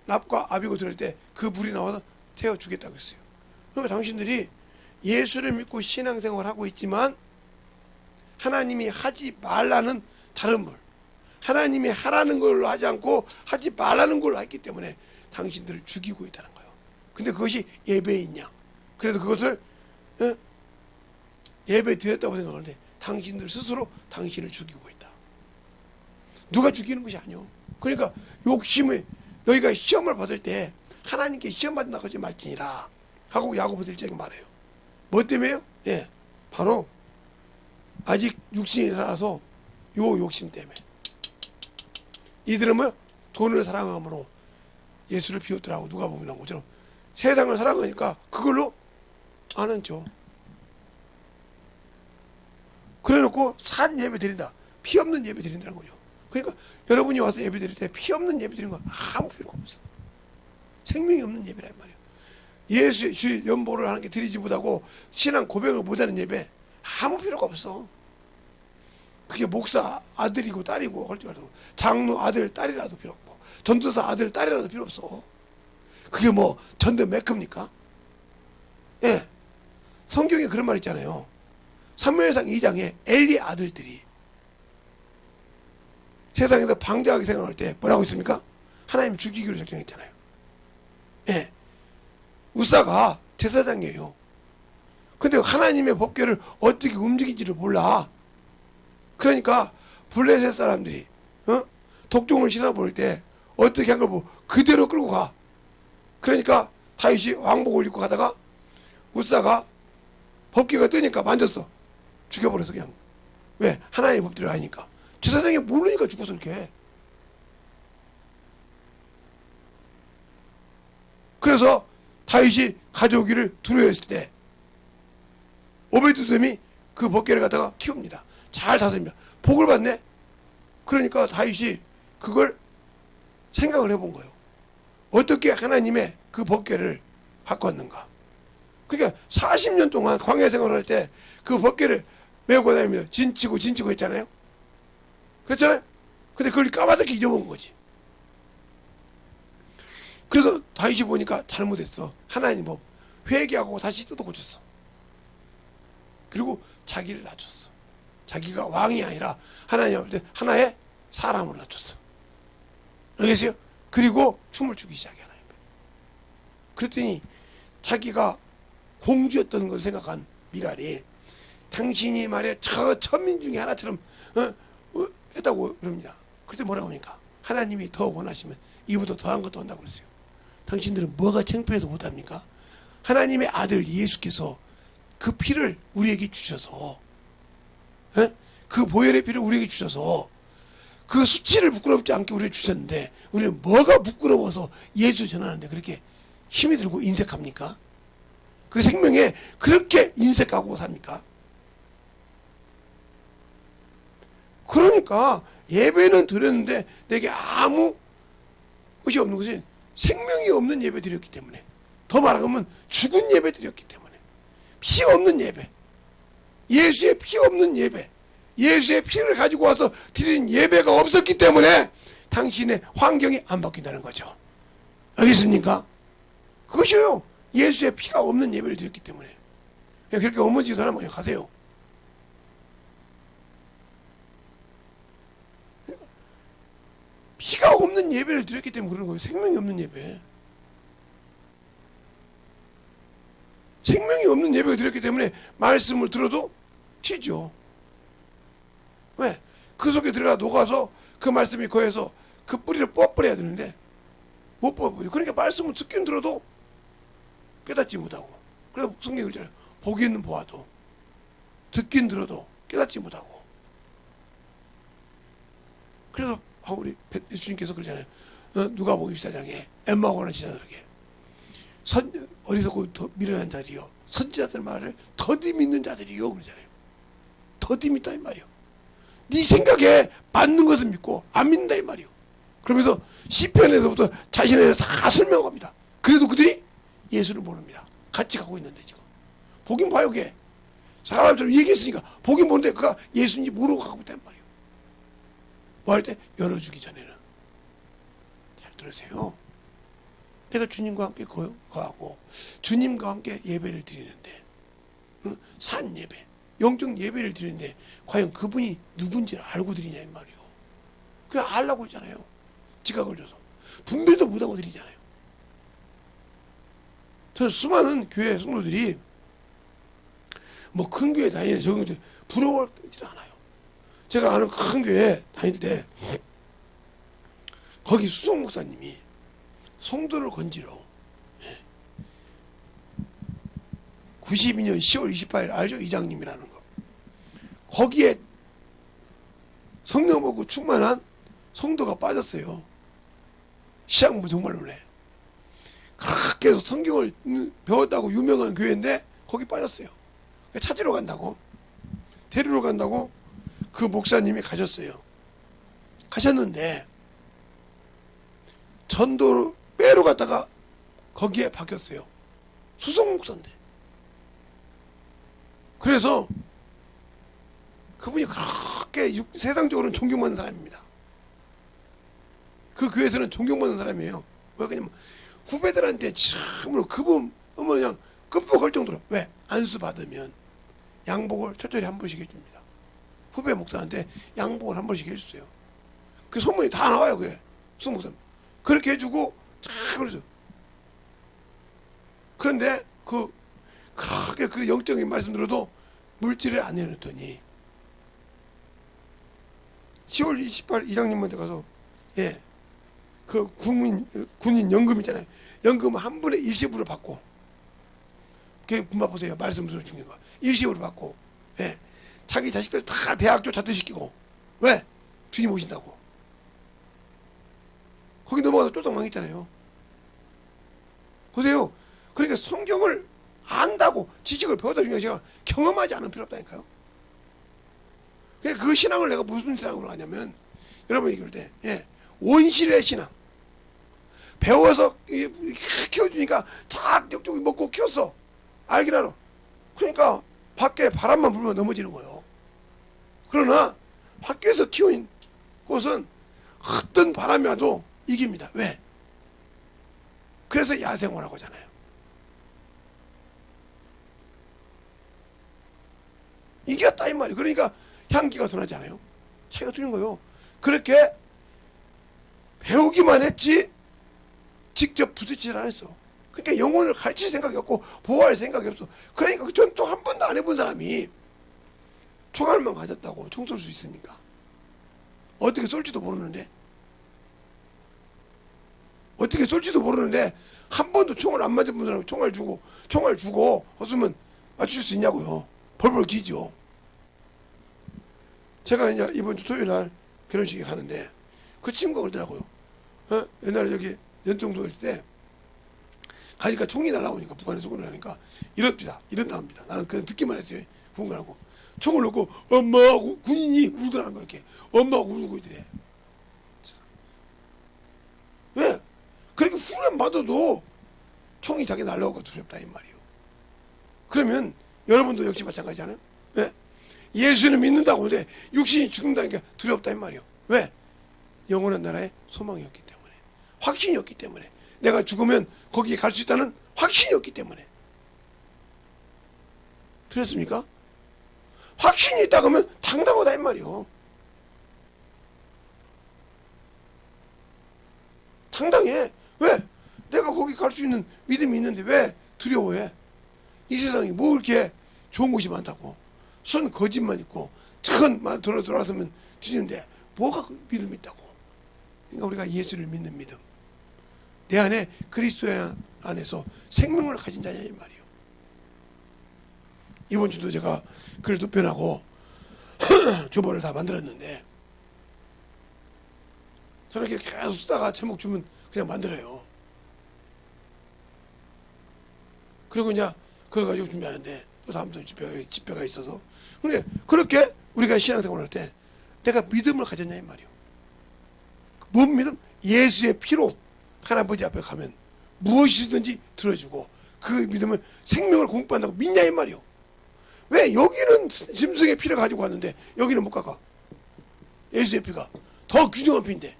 납과 아비고 들을 때 그 불이 나와서 태워 주겠다고 했어요. 그러니까 당신들이 예수를 믿고 신앙생활을 하고 있지만 하나님이 하지 말라는 다른 불, 하나님이 하라는 걸로 하지 않고 하지 말라는 걸로 했기 때문에 당신들을 죽이고 있다는 거예요. 근데 그것이 예배에 있냐? 그래서 그것을 예배 드렸다고 생각하는데 당신들 스스로 당신을 죽이고 있다. 누가 죽이는 것이 아니오. 그러니까 욕심을 너희가 시험을 받을 때 하나님께 시험 받는다고 하지 말지니라 하고 야고보서 1장에 말해요. 뭐 때문에요? 예, 바로 아직 육신이 살아서 요 욕심 때문에. 이들은 뭐 돈을 사랑함으로 예수를 비웃더라고. 누가 보면 나온 것처럼 세상을 사랑하니까 그걸로 안 앉죠. 그래놓고 산 예배 드린다. 피 없는 예배 드린다는 거죠. 그러니까 여러분이 와서 예배 드릴 때 피 없는 예배 드리는 거 아무 필요가 없어. 생명이 없는 예배란 말이에요. 예수의 주 연보를 하는 게 드리지 못하고 신앙 고백을 못하는 예배 아무 필요가 없어. 그게 목사 아들이고 딸이고 장로 아들 딸이라도 필요 없고 전도사 아들 딸이라도 필요 없어. 그게 뭐 전도 매크입니까? 예, 성경에 그런 말 있잖아요. 사무엘상 2장에 엘리 아들들이 세상에서 방자하게 생각할 때 뭐라고 했습니까? 하나님 죽이기로 작정했잖아요. 예, 우사가 제사장이에요. 근데 하나님의 법궤를 어떻게 움직이지를 몰라. 그러니까 블레셋 사람들이 독종을 신어볼 때 어떻게 한 걸 보고 그대로 끌고 가. 그러니까 다윗이 왕복을 입고 가다가 우사가 법궤가 뜨니까 만졌어. 죽여버렸어 그냥. 왜? 하나님의 법대로 하니까. 제사장이 모르니까 죽어서 이렇게. 그래서 다윗이 가져오기를 두려워했을 때 오베드돔이 그 법궤를 갖다가 키웁니다. 잘 다스립니다. 복을 받네. 그러니까 다윗이 그걸 생각을 해본 거예요. 어떻게 하나님의 그 법궤를 갖고 왔는가. 그러니까 40년 동안 광야 생활을 할 때 그 법궤를 메고 다니면서 진치고 했잖아요. 그랬잖아요. 근데 그걸 까마득히 잊어먹은 거지. 그래서 다윗이 보니까 잘못했어. 하나님 법 회개하고 다시 뜯어 고쳤어. 그리고 자기를 낮췄어. 자기가 왕이 아니라 하나님 앞에 하나의 사람으로 낮췄어. 알겠어요? 그리고 춤을 추기 시작해. 하나님. 그랬더니 자기가 공주였던 걸 생각한 미갈이 당신이 말이야 저 천민 중에 하나처럼 했다고 그럽니다. 그때 뭐라고 합니까? 하나님이 더 원하시면 이보다 더한 것도 온다고 그랬어요. 당신들은 뭐가 창피해서 못합니까? 하나님의 아들 예수께서 그 피를 우리에게 주셔서 그 보혈의 피를 우리에게 주셔서 그 수치를 부끄럽지 않게 우리에게 주셨는데 우리는 뭐가 부끄러워서 예수 전하는데 그렇게 힘이 들고 인색합니까? 그 생명에 그렇게 인색하고 삽니까? 그러니까 예배는 드렸는데 내게 아무 것이 없는 것은 생명이 없는 예배 드렸기 때문에, 더 말하면 죽은 예배 드렸기 때문에, 피 없는 예배, 예수의 피 없는 예배, 예수의 피를 가지고 와서 드리는 예배가 없었기 때문에 당신의 환경이 안 바뀐다는 거죠. 알겠습니까? 그것이요. 예수의 피가 없는 예배를 드렸기 때문에. 그렇게 어머니 사람 가세요. 피가 없는 예배를 드렸기 때문에 그런 거예요. 생명이 없는 예배. 생명이 없는 예배를 드렸기 때문에 말씀을 들어도 치죠. 왜? 그 속에 들어가 녹아서 그 말씀이 거해서 그 뿌리를 뽑아버려야 되는데 못 뽑아버려. 그러니까 말씀을 듣긴 들어도 깨닫지 못하고. 그래서 성경이 그러잖아요. 보기는 보아도 듣긴 들어도 깨닫지 못하고. 그래서 우리 예수님께서 그러잖아요. 누가복음 24장에 엠마오라는 지자들에게 어리석고 더 미련한 자들이요 선지자들 말을 더디 믿는 자들이요 그러잖아요. 더디 믿다 이 말이요. 네 생각에 맞는 것을 믿고 안 믿는다 이 말이요. 그러면서 시편에서부터 자신에 대해서 다 설명합니다. 그래도 그들이 예수를 모릅니다. 같이 가고 있는데 지금 보긴 봐요. 그게 사람처럼 얘기했으니까 보긴 보는데 그가 예수인지 모르고 가고 있단 말이에요. 뭐 할 때 열어주기 전에는 잘 들으세요. 내가 주님과 함께 거하고 주님과 함께 예배를 드리는데 산 예배, 영적 예배를 드리는데 과연 그분이 누군지를 알고 드리냐 이 말이에요. 그냥 알라고 했잖아요. 지각을 줘서 분별도 못하고 드리잖아요. 저는 수많은 교회 성도들이 뭐 큰 교회 다니는 적은 교회 부러워하지 않아요. 제가 아는 큰 교회 다닐 때 거기 수석 목사님이 성도를 건지러 92년 10월 28일 알죠? 이장님이라는 거. 거기에 성령 보고 충만한 성도가 빠졌어요. 시작부 정말로네. 그렇게 해서 성경을 배웠다고 유명한 교회인데 거기 빠졌어요. 찾으러 간다고 데리러 간다고 그 목사님이 가셨어요. 가셨는데 전도로 빼러 갔다가 거기에 바뀌었어요. 수석 목사인데. 그래서 그분이 그렇게 세상적으로는 존경받는 사람입니다. 그 교회에서는 존경받는 사람이에요. 왜 그냐면 후배들한테 참으로 그분 그냥 급복할 정도로. 왜? 안수 받으면 양복을 철저히 한 번씩 해줍니다. 후배 목사한테 양복을 한 번씩 해줬어요. 그 소문이 다 나와요. 그게 수석 목사 그렇게 해주고 참 그러죠. 그런데 그렇게 그 영적인 말씀 들어도 물질을 안 내놓더니 10월 28일 이장님한테 가서 그 군인 연금 있잖아요. 연금 한 분의 일시불을 받고 그게 보세요. 말씀 들어 중요한 거 일시불을 받고 자기 자식들 다 대학교 자퇴시키고 왜? 주님 오신다고. 거기 넘어가서 쫄딱 망했잖아요. 보세요. 그러니까 성경을 안다고 지식을 배우다 중에 제가 경험하지 않은 필요 없다니까요. 그 신앙을 내가 무슨 신앙으로 하냐면 여러분 얘기할 때 원실의 신앙 배워서 키워주니까 자격적으로 먹고 키웠어. 알긴 알아. 그러니까 밖에 바람만 불면 넘어지는 거예요. 그러나 밖에서 키운 꽃은 어떤 바람이 와도 이깁니다. 왜? 그래서 야생화라고 하잖아요. 이겼다 이 말이에요. 그러니까 향기가 더 나지 않아요? 차이가 틀린 거예요. 그렇게 배우기만 했지 직접 부딪히질 않았어. 그러니까 영혼을 가르칠 생각이 없고 보호할 생각이 없어. 그러니까 그 전투 한 번도 안 해본 사람이 총알만 가졌다고 총 쏠 수 있습니까? 어떻게 쏠지도 모르는데 한 번도 총을 안 맞은 사람이 총알 주고 없으면 맞출 수 있냐고요. 벌벌 기죠. 제가 이제 이번 주 토요일 날 결혼식에 가는데 그 친구가 그러더라고요. 옛날에 여기 연정도 할 때 가니까 총이 날라오니까 북한에서 그걸 하니까 이런다 합니다. 나는 그냥 듣기만 했어요. 군관하고 총을 놓고 엄마하고 군인이 울더라는 거야. 이렇게 엄마하고 울고 있더래. 왜? 그렇게 훈련 받아도 총이 자기 날라오고 두렵다 이 말이에요. 그러면 여러분도 역시 마찬가지잖아요. 왜? 예수는 믿는다고 하는데 육신이 죽는다니까 두렵다 이 말이에요. 왜? 영원한 나라의 소망이었기 때문에, 확신이었기 때문에, 내가 죽으면 거기에 갈 수 있다는 확신이었기 때문에. 그렇습니까? 확신이 있다 그러면 당당하다 이 말이에요. 당당해. 왜? 내가 거기 갈 수 있는 믿음이 있는데 왜 두려워해? 이 세상이 뭐 이렇게 좋은 곳이 많다고. 순 거짓만 있고 천만 돌아서면 주님인데 뭐가 그 믿음이 있다고. 그러니까 우리가 예수를 믿는 믿음, 내 안에 그리스도 안에서 생명을 가진 자냐 이 말이에요. 이번 주도 제가 글 2편하고 조보를 다 만들었는데 저는 이렇게 계속 쓰다가 제목 주면 그냥 만들어요. 그리고 이제 그거 가지고 준비하는데 또 다음부터 집회가 있어서 근데 그렇게 우리가 신앙생활 할 때 내가 믿음을 가졌냐 이 말이에요. 뭔 믿음? 예수의 피로 할아버지 앞에 가면 무엇이든지 들어주고 그 믿음을 생명을 공급한다고 믿냐 이 말이에요. 왜? 여기는 짐승의 피를 가지고 왔는데 여기는 못 가가. 예수의 피가 더 귀중한 피인데.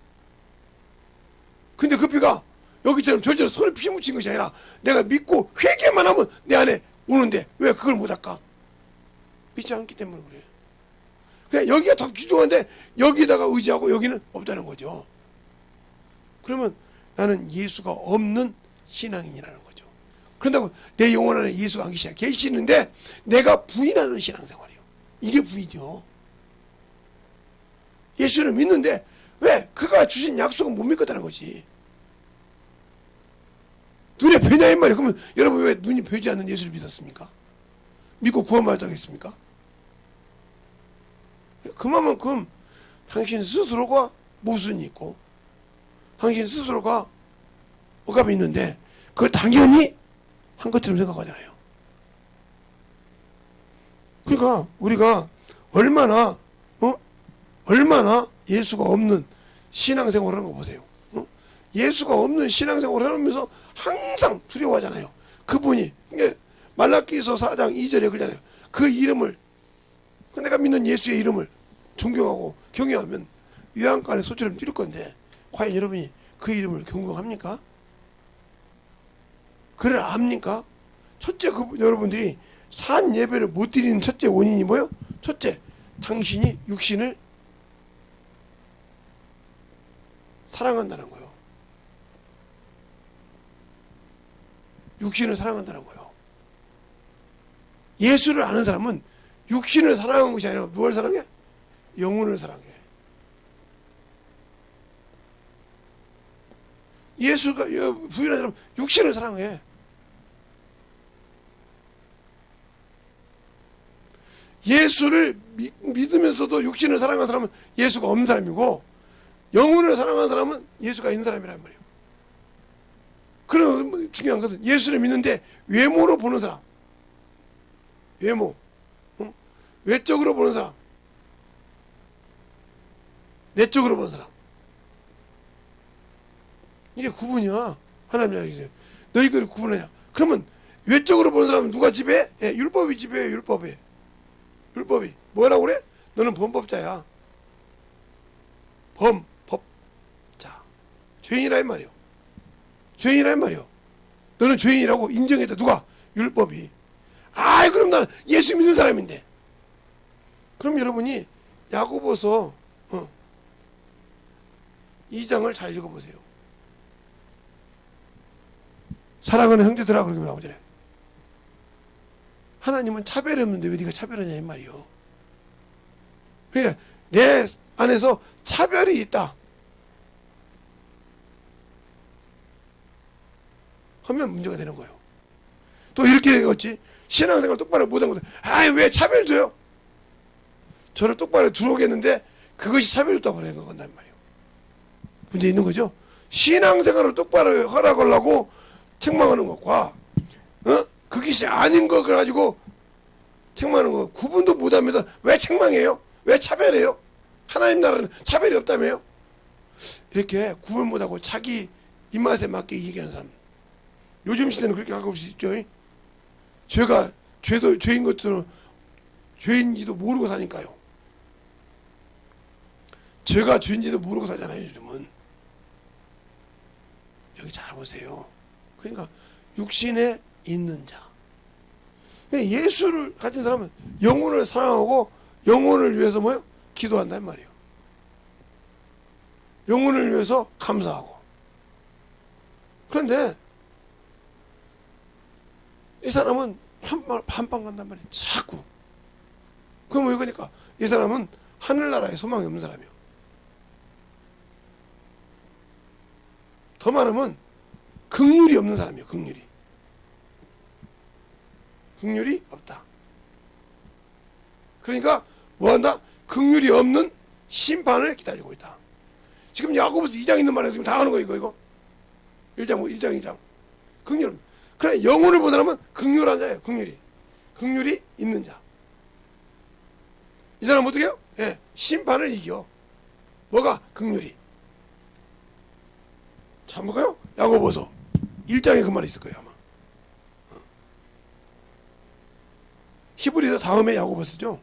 근데 그 피가 여기처럼 절대로 손에 피 묻힌 것이 아니라 내가 믿고 회개만 하면 내 안에 오는데 왜 그걸 못 할까? 믿지 않기 때문에 그래. 그냥 여기가 더 귀중한데 여기다가 의지하고 여기는 없다는 거죠. 그러면 나는 예수가 없는 신앙인이라는 거죠. 그런다고 내 영혼 안에 예수가 안 계시는데 내가 부인하는 신앙생활이에요. 이게 부인이죠. 예수를 믿는데 왜? 그가 주신 약속은 못 믿겠다는 거지. 눈에 뵈냐 이 말이에요. 그러면 여러분 왜 눈이 뵈지 않는 예수를 믿었습니까? 믿고 구원받았겠습니까? 그만큼 당신 스스로가 모순이 있고 당신 스스로가 억압이 있는데 그걸 당연히 한 것처럼 생각하잖아요. 그러니까 우리가 얼마나 예수가 없는 신앙생활을 하는 거 보세요. 예수가 없는 신앙생활을 하면서 항상 두려워하잖아요. 그분이 말라기서 4장 2절에 그러잖아요. 그 이름을, 내가 믿는 예수의 이름을 존경하고 경외하면 위안간에 소처럼 찌를 건데, 과연 여러분이 그 이름을 경공합니까? 그를 압니까? 첫째, 여러분들이 산 예배를 못 드리는 첫째 원인이 뭐예요? 첫째, 당신이 육신을 사랑한다는 거예요. 육신을 사랑한다는 거예요. 예수를 아는 사람은 육신을 사랑하는 것이 아니라 무엇을 사랑해? 영혼을 사랑해. 예수가 부인하는 사람은 육신을 사랑해. 예수를 믿으면서도 육신을 사랑하는 사람은 예수가 없는 사람이고, 영혼을 사랑하는 사람은 예수가 있는 사람이란 말이에요. 그럼 중요한 것은 예수를 믿는데 외모로 보는 사람, 외모, 외적으로 보는 사람, 내적으로 보는 사람, 이게 구분이야. 하나님 이야기죠. 너 이걸 구분하냐? 그러면 외적으로 보는 사람은 누가 지배해? 율법이 지배해. 율법이 뭐라고 그래? 너는 범법자야. 범법자, 죄인이란 말이요. 죄인이란 말이요. 너는 죄인이라고 인정했다. 누가? 율법이. 그럼 난 예수 믿는 사람인데. 그럼 여러분이 야고보서 2장을 잘 읽어보세요. 사랑하는 형제들아, 그렇게 나오잖아요. 하나님은 차별이 없는데 왜 네가 차별하냐 이 말이요. 그러니까 내 안에서 차별이 있다 하면 문제가 되는 거예요. 또 이렇게 되겠지. 신앙생활 똑바로 못한 것도 왜 차별 줘요? 저를 똑바로 들어오겠는데 그것이 차별 줬다고 그러는 건단 말이에요. 문제 있는 거죠. 신앙생활을 똑바로 하라고 책망하는 것과 그것이 아닌 거 가지고 책망하는 거 구분도 못하면서 왜 책망해요? 왜 차별해요? 하나님 나라는 차별이 없다며요? 이렇게 구분 못하고 자기 입맛에 맞게 얘기하는 사람, 요즘 시대는 그렇게 하고 있죠. 죄인 것들은 죄인지도 모르고 사니까요. 죄가 죄인지도 모르고 살잖아요. 요즘은. 여기 잘 보세요. 그러니까 육신에 있는 자, 예수를 가진 사람은 영혼을 사랑하고 영혼을 위해서 뭐요? 기도한단 말이에요. 영혼을 위해서 감사하고. 그런데 이 사람은 반방 간단 말이에요. 자꾸. 그럼 왜 그러니까 이 사람은 하늘나라에 소망이 없는 사람이에요. 더 말하면 긍휼이 없는 사람이에요. 긍휼이 없다. 그러니까 뭐한다? 긍휼이 없는 심판을 기다리고 있다. 지금 야고보서 2장 있는 말에 지금 다 하는 거 이거. 1장 2장. 긍휼. 그래, 영혼을 보다라면 긍휼한 자예요. 긍휼이 있는 자. 이 사람 어떻게 해요? 심판을 이겨. 뭐가? 긍휼이. 자, 뭐가요? 야고보서 1장에 그 말이 있을 거예요, 아마. 히브리서 다음에 야고보서죠.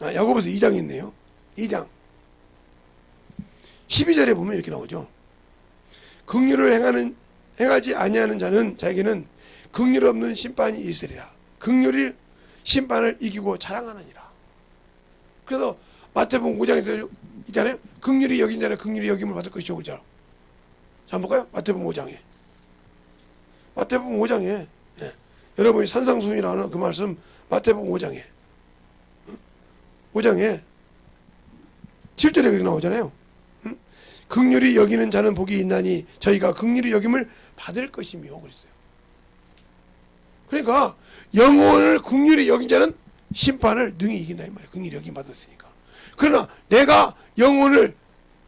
야고보서 2장이 있네요. 2장 12절에 보면 이렇게 나오죠. 긍휼을 행하지 아니하는 자에게는 긍휼 없는 심판이 있으리라. 긍휼이 심판을 이기고 자랑하느니라. 그래서 마태복음 5장에 있잖아요. 긍휼히 여긴 자는 긍휼히 여김을 받을 것이죠. 그죠? 자, 한번 볼까요? 마태복음 5장에 여러분이 산상수훈이라는 그 말씀, 마태복음 5장에 7절에 그렇게 나오잖아요. 긍휼히 여기는 자는 복이 있나니 저희가 긍휼히 여김을 받을 것이며 그랬어요. 그러니까 영혼을 긍휼히 여긴 자는 심판을 능히 이긴다 이 말이에요. 긍휼히 여김 받았으니까. 그러나 내가 영혼을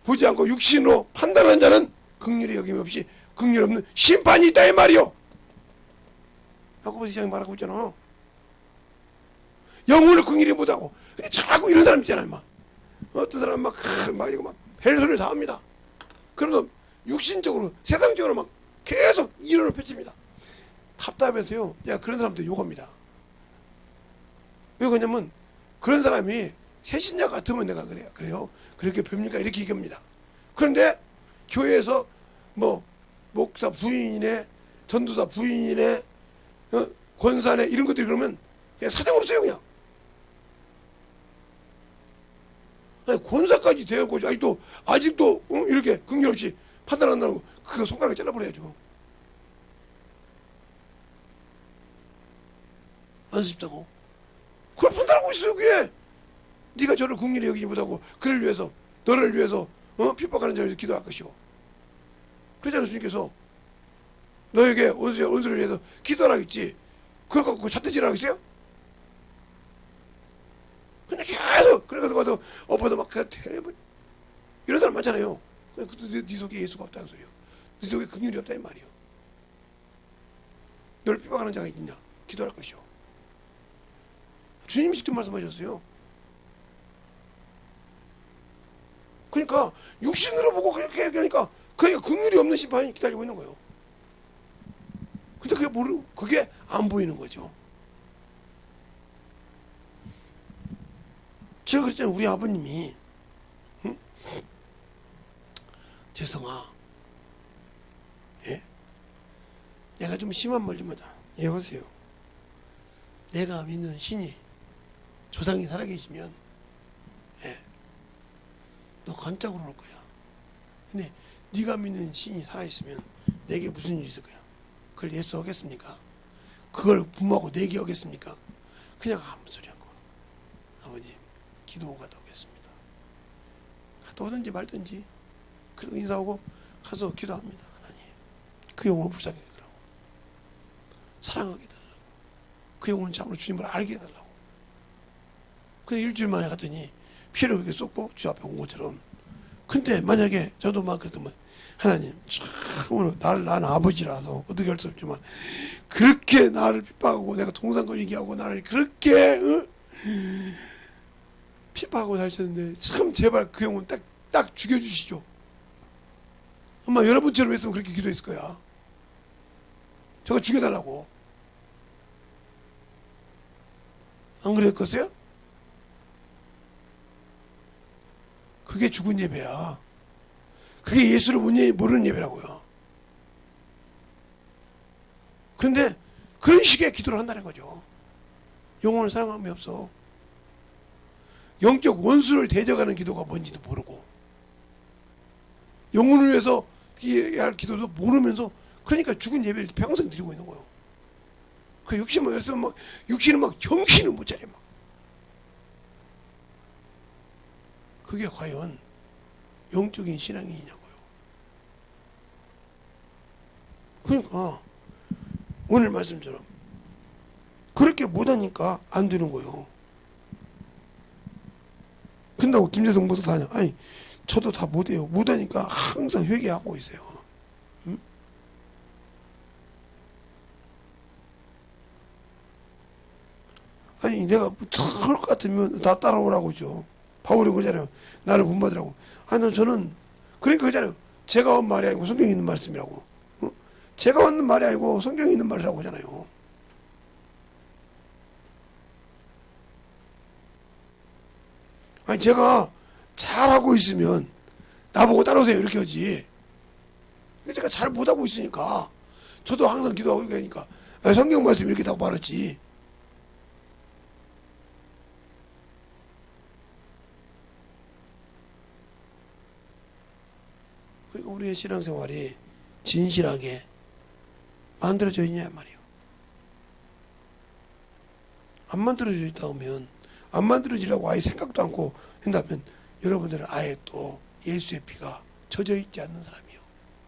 보지 않고 육신으로 판단하는 자는 긍휼히 여김 없이 긍휼 없는 심판이 있다 이 말이요. 야고보서 2장에 말하고 있잖아. 영혼을 긍휼히 못하고 자꾸 이런 사람 있잖아요. 막 어떤 사람 막 이거 막 헬소리를 다 합니다. 그러면서 육신적으로 세상적으로 막 계속 이론을 펼칩니다. 답답해서요. 내가 그런 사람들 욕합니다. 왜 그러냐면 그런 사람이 새신자 같으면 내가 그래요. 그렇게 봅니까? 이렇게 얘기합니다. 그런데 교회에서 뭐 목사 부인이네, 전도사 부인이네, 권사네 이런 것들이 그러면 그냥 사정없어요. 그냥 아니, 권사까지 되었고 아직도 이렇게 긍휼 없이 판단한다고 그 손가락을 잘라버려야죠. 안 쉽다고 그걸 판단하고 있어요. 그게 네가 저를 긍휼히 여기지 못하고 그를 위해서 너를 위해서 핍박하는 자를 위해서 기도할 것이오. 그러잖아요. 주님께서 너에게 원수를 위해서 기도하라 했지. 그거 갖고 잣대질하고 있어요? 그냥 계속 그래가지고 엎어도 막 이런 사람 많잖아요. 네 속에 예수가 없다는 소리요. 네 속에 긍휼이 없다 이 말이요. 너를 핍박하는 자가 있냐? 기도할 것이오. 주님이 직접 말씀하셨어요. 그러니까 육신으로 보고 그렇게 얘기하니까 그러니까 긍휼이 없는 심판이 기다리고 있는 거예요. 근데 그게 안 보이는 거죠. 제가 그랬잖아요. 우리 아버님이 재성아, 예? 내가 좀 심한 말 좀 하자. 여보세요. 내가 믿는 신이 조상이 살아계시면 너 관짝으로 올 거야. 근데 네가 믿는 신이 살아있으면 내게 무슨 일이 있을 거야? 그걸 예수 하겠습니까? 그걸 부모하고 내게 하겠습니까? 그냥 아무 소리 하고 아버님 기도 갔다 오겠습니다. 갔다 오든지 말든지 그리고 인사하고 가서 기도합니다. 하나님 그 영혼을 불쌍히 해달라고, 사랑하게 해달라고, 그 영혼을 참으로 주님을 알게 해달라고. 근데 일주일 만에 갔더니 피를 그렇게 쏟고 주 앞에 온 것처럼. 근데 만약에 저도 막 그랬더만 하나님 참으로 나를 낳은 아버지라서 어떻게 할 수 없지만 그렇게 나를 핍박하고 내가 동상 걸리게 하고 나를 그렇게 핍박하고 살셨는데 참 제발 그 영혼 딱 죽여주시죠. 엄마 여러분처럼 했으면 그렇게 기도했을 거야. 저거 죽여달라고. 안 그랬겠어요? 그게 죽은 예배야. 그게 예수를 모르는 예배라고요. 그런데 그런 식의 기도를 한다는 거죠. 영혼을 사랑함이 없어. 영적 원수를 대적하는 기도가 뭔지도 모르고 영혼을 위해서 해야 할 기도도 모르면서 그러니까 죽은 예배를 평생 드리고 있는 거예요. 그 육신은 막 정신을 못 차려 막. 그게 과연 영적인 신앙이냐고요. 그러니까 오늘 말씀처럼 그렇게 못하니까 안 되는 거예요. 근다고 김재성 목사도 하냐? 아니 저도 다 못해요. 못하니까 항상 회개하고 있어요. 응? 아니 내가 할 것 같으면 다 따라오라고 죠. 바울이 그러잖아요. 나를 본받으라고. 아니 저는 그러니까 그러잖아요. 제가 한 말이 아니고 성경에 있는 말씀이라고. 어? 제가 하는 말이 아니고 성경에 있는 말이라고 하잖아요. 아니 제가 잘하고 있으면 나보고 따라오세요 이렇게 하지. 제가 잘 못하고 있으니까 저도 항상 기도하고 그러니까 성경 말씀 이렇게 딱 말했지. 그러니까 우리의 신앙생활이 진실하게 만들어져 있냐 말이에요. 안 만들어져 있다 하면 안 만들어지려고 아예 생각도 않고 한다면 여러분들은 아예 또 예수의 피가 젖어 있지 않는 사람이요.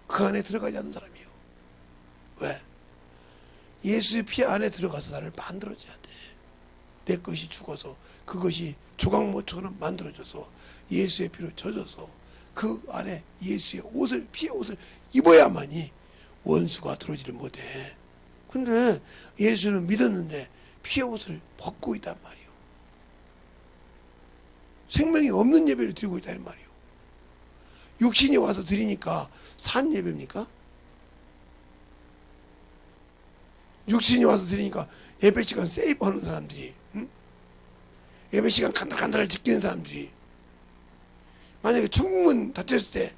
그 안에 들어가지 않는 사람이요. 왜? 예수의 피 안에 들어가서 나를 만들어줘야 돼. 내 것이 죽어서 그것이 조각모처럼 만들어져서 예수의 피로 젖어서 그 안에 예수의 옷을, 피의 옷을 입어야만이 원수가 들어오지를 못해. 근데 예수는 믿었는데 피의 옷을 벗고 있단 말이에요. 생명이 없는 예배를 드리고 있다는 말이에요. 육신이 와서 드리니까 산 예배입니까? 육신이 와서 드리니까 예배 시간 세이브하는 사람들이, 응? 예배 시간 간달간달 지키는 사람들이, 만약에 천국문 닫혔을 때,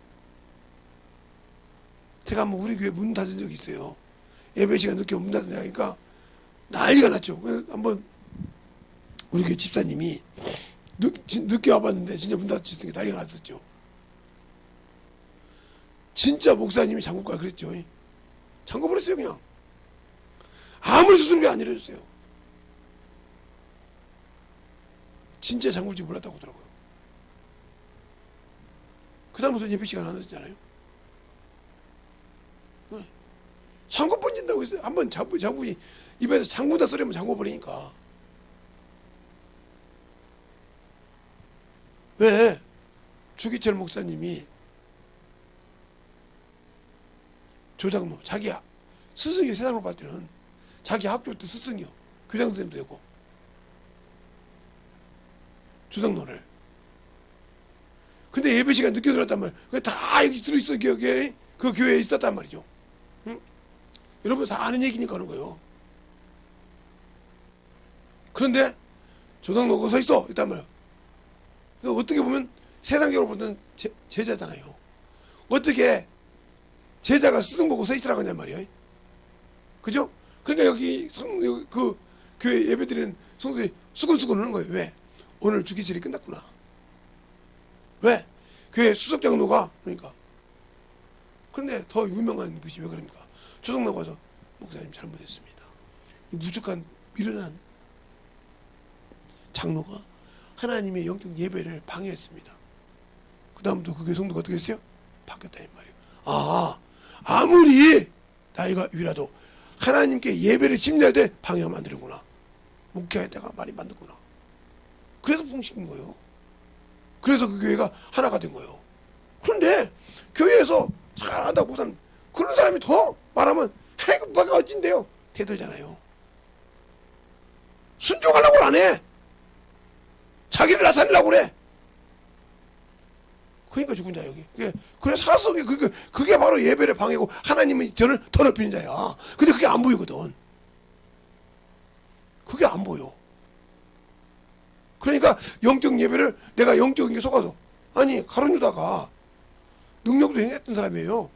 제가 한번 우리 교회 문 닫은 적이 있어요. 예배 시간 늦게 문 닫으니까 난리가 났죠. 그래서 한번 우리 교회 집사님이 늦게 와봤는데 진짜 문 닫혔으니까 난리가 났었죠. 진짜 목사님이 잠글까 그랬죠. 잠궈버렸어요. 그냥 아무리 수술이 안 이루어졌어요. 진짜 잠글 줄 몰랐다고 하더라고요. 그 다음부터 예배 시간 안 늦었잖아요. 잠궈 번진다고 했어요. 한번 장군이 입에서 잠군다 소리면 잠궈버리니까. 왜? 주기철 목사님이 조장로, 자기 스승이 세상으로 봤을 때는 자기 학교 때 스승이요. 교장 선생님도 되고. 조장로를. 근데 예배 시간 늦게 들었단 말이에요. 그게 다 여기 들어있어, 여기. 그 교회에 있었단 말이죠. 응? 여러분 다 아는 얘기니까 하는 거예요. 그런데 조장로가 서 있어. 있단 말이에요. 그러니까 어떻게 보면 세상적으로 보면 제자잖아요. 어떻게 제자가 스승 보고 서 있으라고 하냔 말이에요. 그죠? 그러니까 여기 그 교회 예배 드리는 성도들이 수근수근 하는 거예요. 왜? 오늘 주기철이 끝났구나. 왜? 교회 수석장로가 그러니까. 그런데 더 유명한 것이 왜 그럽니까? 조정로 가서 목사님 잘못했습니다. 무조건 미련한 장로가 하나님의 영적 예배를 방해했습니다. 그 다음부터 그 교회 성도가 어떻게 했어요? 바뀌었다 이 말이에요. 아, 아무리 나이가 위라도 하나님께 예배를 침례할 때 방해하면 안 되는구나. 목회했다가 말이 만드구나. 그래서 풍식인 거예요. 그래서 그 교회가 하나가 된 거예요. 그런데 교회에서 잘한다고 못하는 그런 사람이 더 말하면 아이고 뭐가 어찐데요? 대들잖아요. 순종하려고 안 해. 자기를 나타내려고 그래. 그러니까 죽은 자야 여기. 그래 살았어. 그게 바로 예배를 방해고 하나님의 전을 더럽히는 자야. 근데 그게 안 보이거든. 그게 안 보여. 그러니까 영적 예배를 내가 영적인 게 속아서 아니 가룟유다가 능력도 행했던 사람이에요.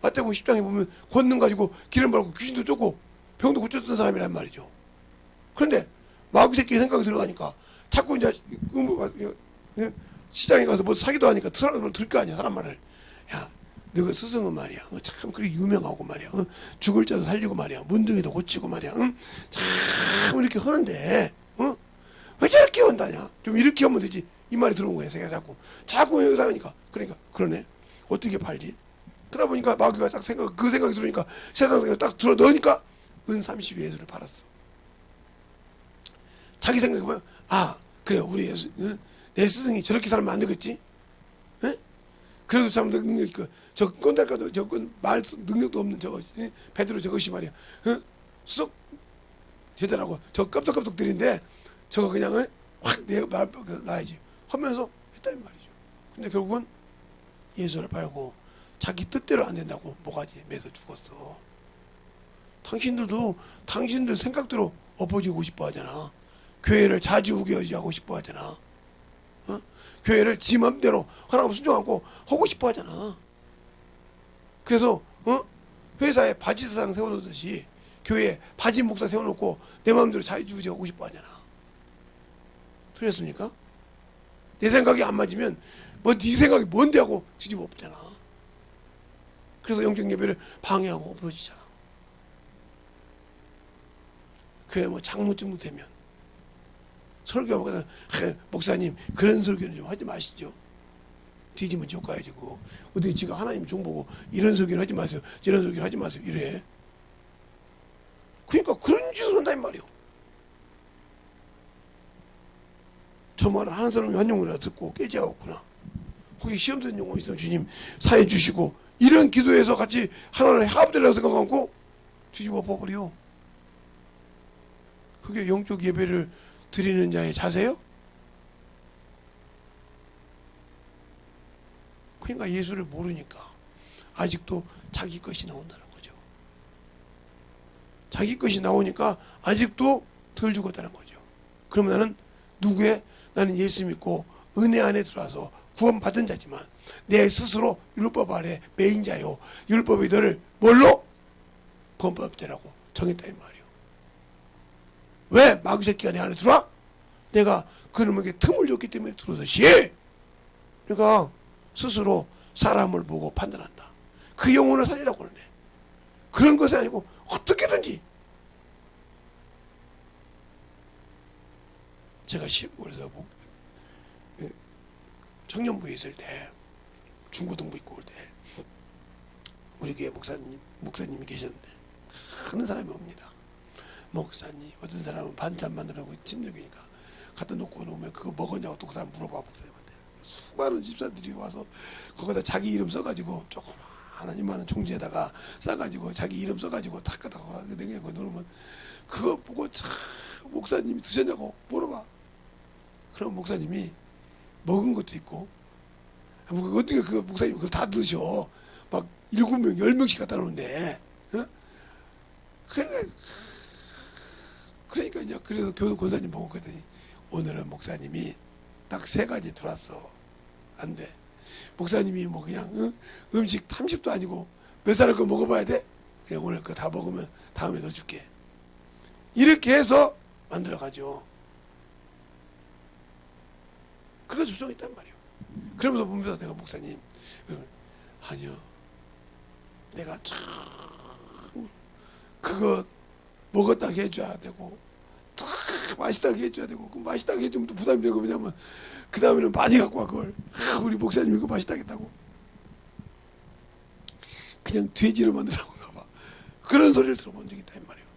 마태복음 10장에 보면 권능 가지고 기름 바르고 귀신도 쫓고 병도 고쳤던 사람이란 말이죠. 그런데 마귀 새끼 생각이 들어가니까 자꾸 이제 시장에 가서 뭐 사기도 하니까 사람들 들을 거 아니야. 사람 말을. 야 너가 스승은 말이야. 참 그렇게 유명하고 말이야. 죽을 자도 살리고 말이야. 문둥이도 고치고 말이야. 참 이렇게 하는데 왜 저렇게 한다냐? 좀 이렇게 하면 되지. 이 말이 들어온 거예요. 제가 자꾸 여기서 하니까. 그러니까 그러네. 어떻게 팔지? 그러다 보니까 마귀가 딱 그 생각이 들으니까 세상 생각이 딱 들어 넣으니까 은 32예수를 팔았어. 자기 생각이 뭐야? 아 그래 우리 예수 내 스승이 저렇게 살면 안 되겠지? 에? 그래도 참 능력 있고 저 꼰달까도 말 능력도 없는 저거 베드로 저것이 말이야. 수석 제자라고 저 깜짝깜짝 들인데 저거 그냥 확 내가 놔야지 하면서 했단 말이죠. 근데 결국은 예수를 팔고 자기 뜻대로 안 된다고 모가지 매서 죽었어. 당신들도 당신들 생각대로 엎어지고 싶어 하잖아. 교회를 자지우지 하고 싶어 하잖아. 교회를 지 맘대로 하나님 순종하고 하고 싶어 하잖아. 그래서 회사에 바지사장 세워놓듯이 교회에 바지 목사 세워놓고 내 마음대로 자유주의 하고 싶어 하잖아. 틀렸습니까? 내 생각이 안 맞으면 뭐 네 생각이 뭔데 하고 뒤집어 엎잖아. 그래서 영적 예배를 방해하고 엎어지잖아. 교회 뭐 장로쯤 되면 설교하고 목사님 그런 설교는 좀 하지 마시죠. 뒤지면 쫓가야지고 어떻게 지가 하나님 종보고 이런 설교는 하지 마세요. 저런 설교는 하지 마세요. 이래. 그러니까 그런 짓을 한다 이 말이요. 저 말을 하는 사람이 한 용어나 듣고 깨지하겠구나. 거기 시험 듣는 용어 있으면 주님 사해 주시고 이런 기도에서 같이 하나를 합되려고 생각하고 뒤집어 엎어버려. 그게 영적 예배를 드리는 자의 자세요? 그러니까 예수를 모르니까 아직도 자기 것이 나온다는 거죠. 자기 것이 나오니까 아직도 덜 죽었다는 거죠. 그러면 나는 예수 믿고 은혜 안에 들어와서 구원받은 자지만 내 스스로 율법 아래 매인 자요. 율법이 너를 뭘로? 범법자라고 정했다 이 말이요. 왜 마귀 새끼가 내 안에 들어와? 내가 그놈에게 틈을 줬기 때문에 들어오듯이. 그러니까 스스로 사람을 보고 판단한다. 그 영혼을 살리려고 하는데 그런 것이 아니고 어떻게든지. 제가 시골에서 청년부에 있을 때 중고등부 있고 올 때 우리 교회 목사님이 계셨는데 하는 사람이 옵니다. 목사님, 어떤 사람은 반찬 만들라고 침묵이니까 갖다 놓고 놓으면 그거 먹었냐고 또 그 사람 물어봐 목사님한테. 수많은 집사들이 와서 거기다 자기 이름 써가지고 조금 하나님만은 총지에다가 싸가지고 자기 이름 써가지고 탁 갖다 내고 놓으면 그거 보고 참 목사님이 드셨냐고 물어봐. 그럼 목사님이 먹은 것도 있고 어떻게 그 목사님이 그걸 다 드셔. 막 7명, 10명씩 갖다 놓는데. 어? 그러니까 이제 그래서 교도 권사님 보고 그랬더니 오늘은 목사님이 딱 3가지 들어왔어. 안 돼. 목사님이 뭐 그냥 음식 30도 아니고 몇 사람 거 먹어봐야 돼? 그냥 오늘 그거 다 먹으면 다음에 더 줄게. 이렇게 해서 만들어가죠. 그래서 조정했단 말이에요. 그러면서 보면서 내가 목사님 아니요. 내가 참 그거 먹었다게 해줘야 되고 참 맛있다게 해줘야 되고 그 맛있다게 해주면 또 부담이 되고 왜냐면 그 다음에는 많이 갖고 와 그걸 우리 목사님이 그거 맛있다겠다고 그냥 돼지로 만들라고 가봐. 그런 소리를 들어본 적이 있다 이 말이에요.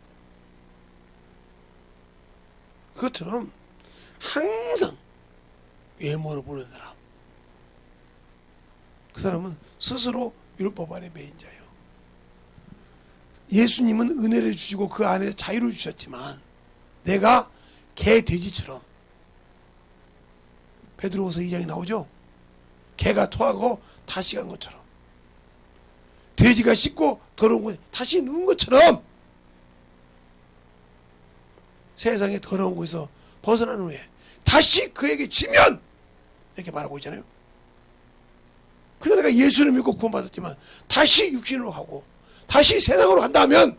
그것처럼 항상 외모로 보는 사람 그 사람은 스스로 율법 아래 매인 자예요. 예수님은 은혜를 주시고 그 안에 자유를 주셨지만 내가 개 돼지처럼 베드로후서 2장에 나오죠. 개가 토하고 다시 간 것처럼 돼지가 씻고 더러운 곳에 다시 누운 것처럼 세상의 더러운 곳에서 벗어난 후에 다시 그에게 지면 이렇게 말하고 있잖아요. 그러니까 내가 예수를 믿고 구원받았지만 다시 육신으로 가고 다시 세상으로 간다면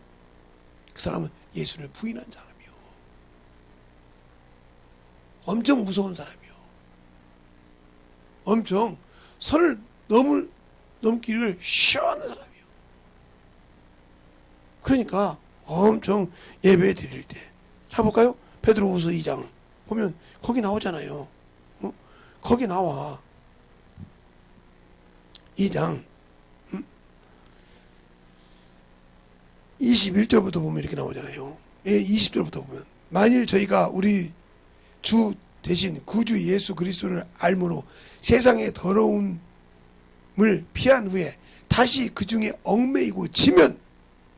그 사람은 예수를 부인한 사람이요. 엄청 무서운 사람이요. 엄청 선을 넘기를 싫어하는 사람이요. 그러니까 엄청 예배 드릴 때 해볼까요? 베드로후서 2장 보면 거기 나오잖아요. 거기 나와. 2장 21절부터 보면 이렇게 나오잖아요. 20절부터 보면 만일 저희가 우리 주 대신 구주 예수 그리스도를 알므로 세상의 더러움을 피한 후에 다시 그 중에 얽매이고 지면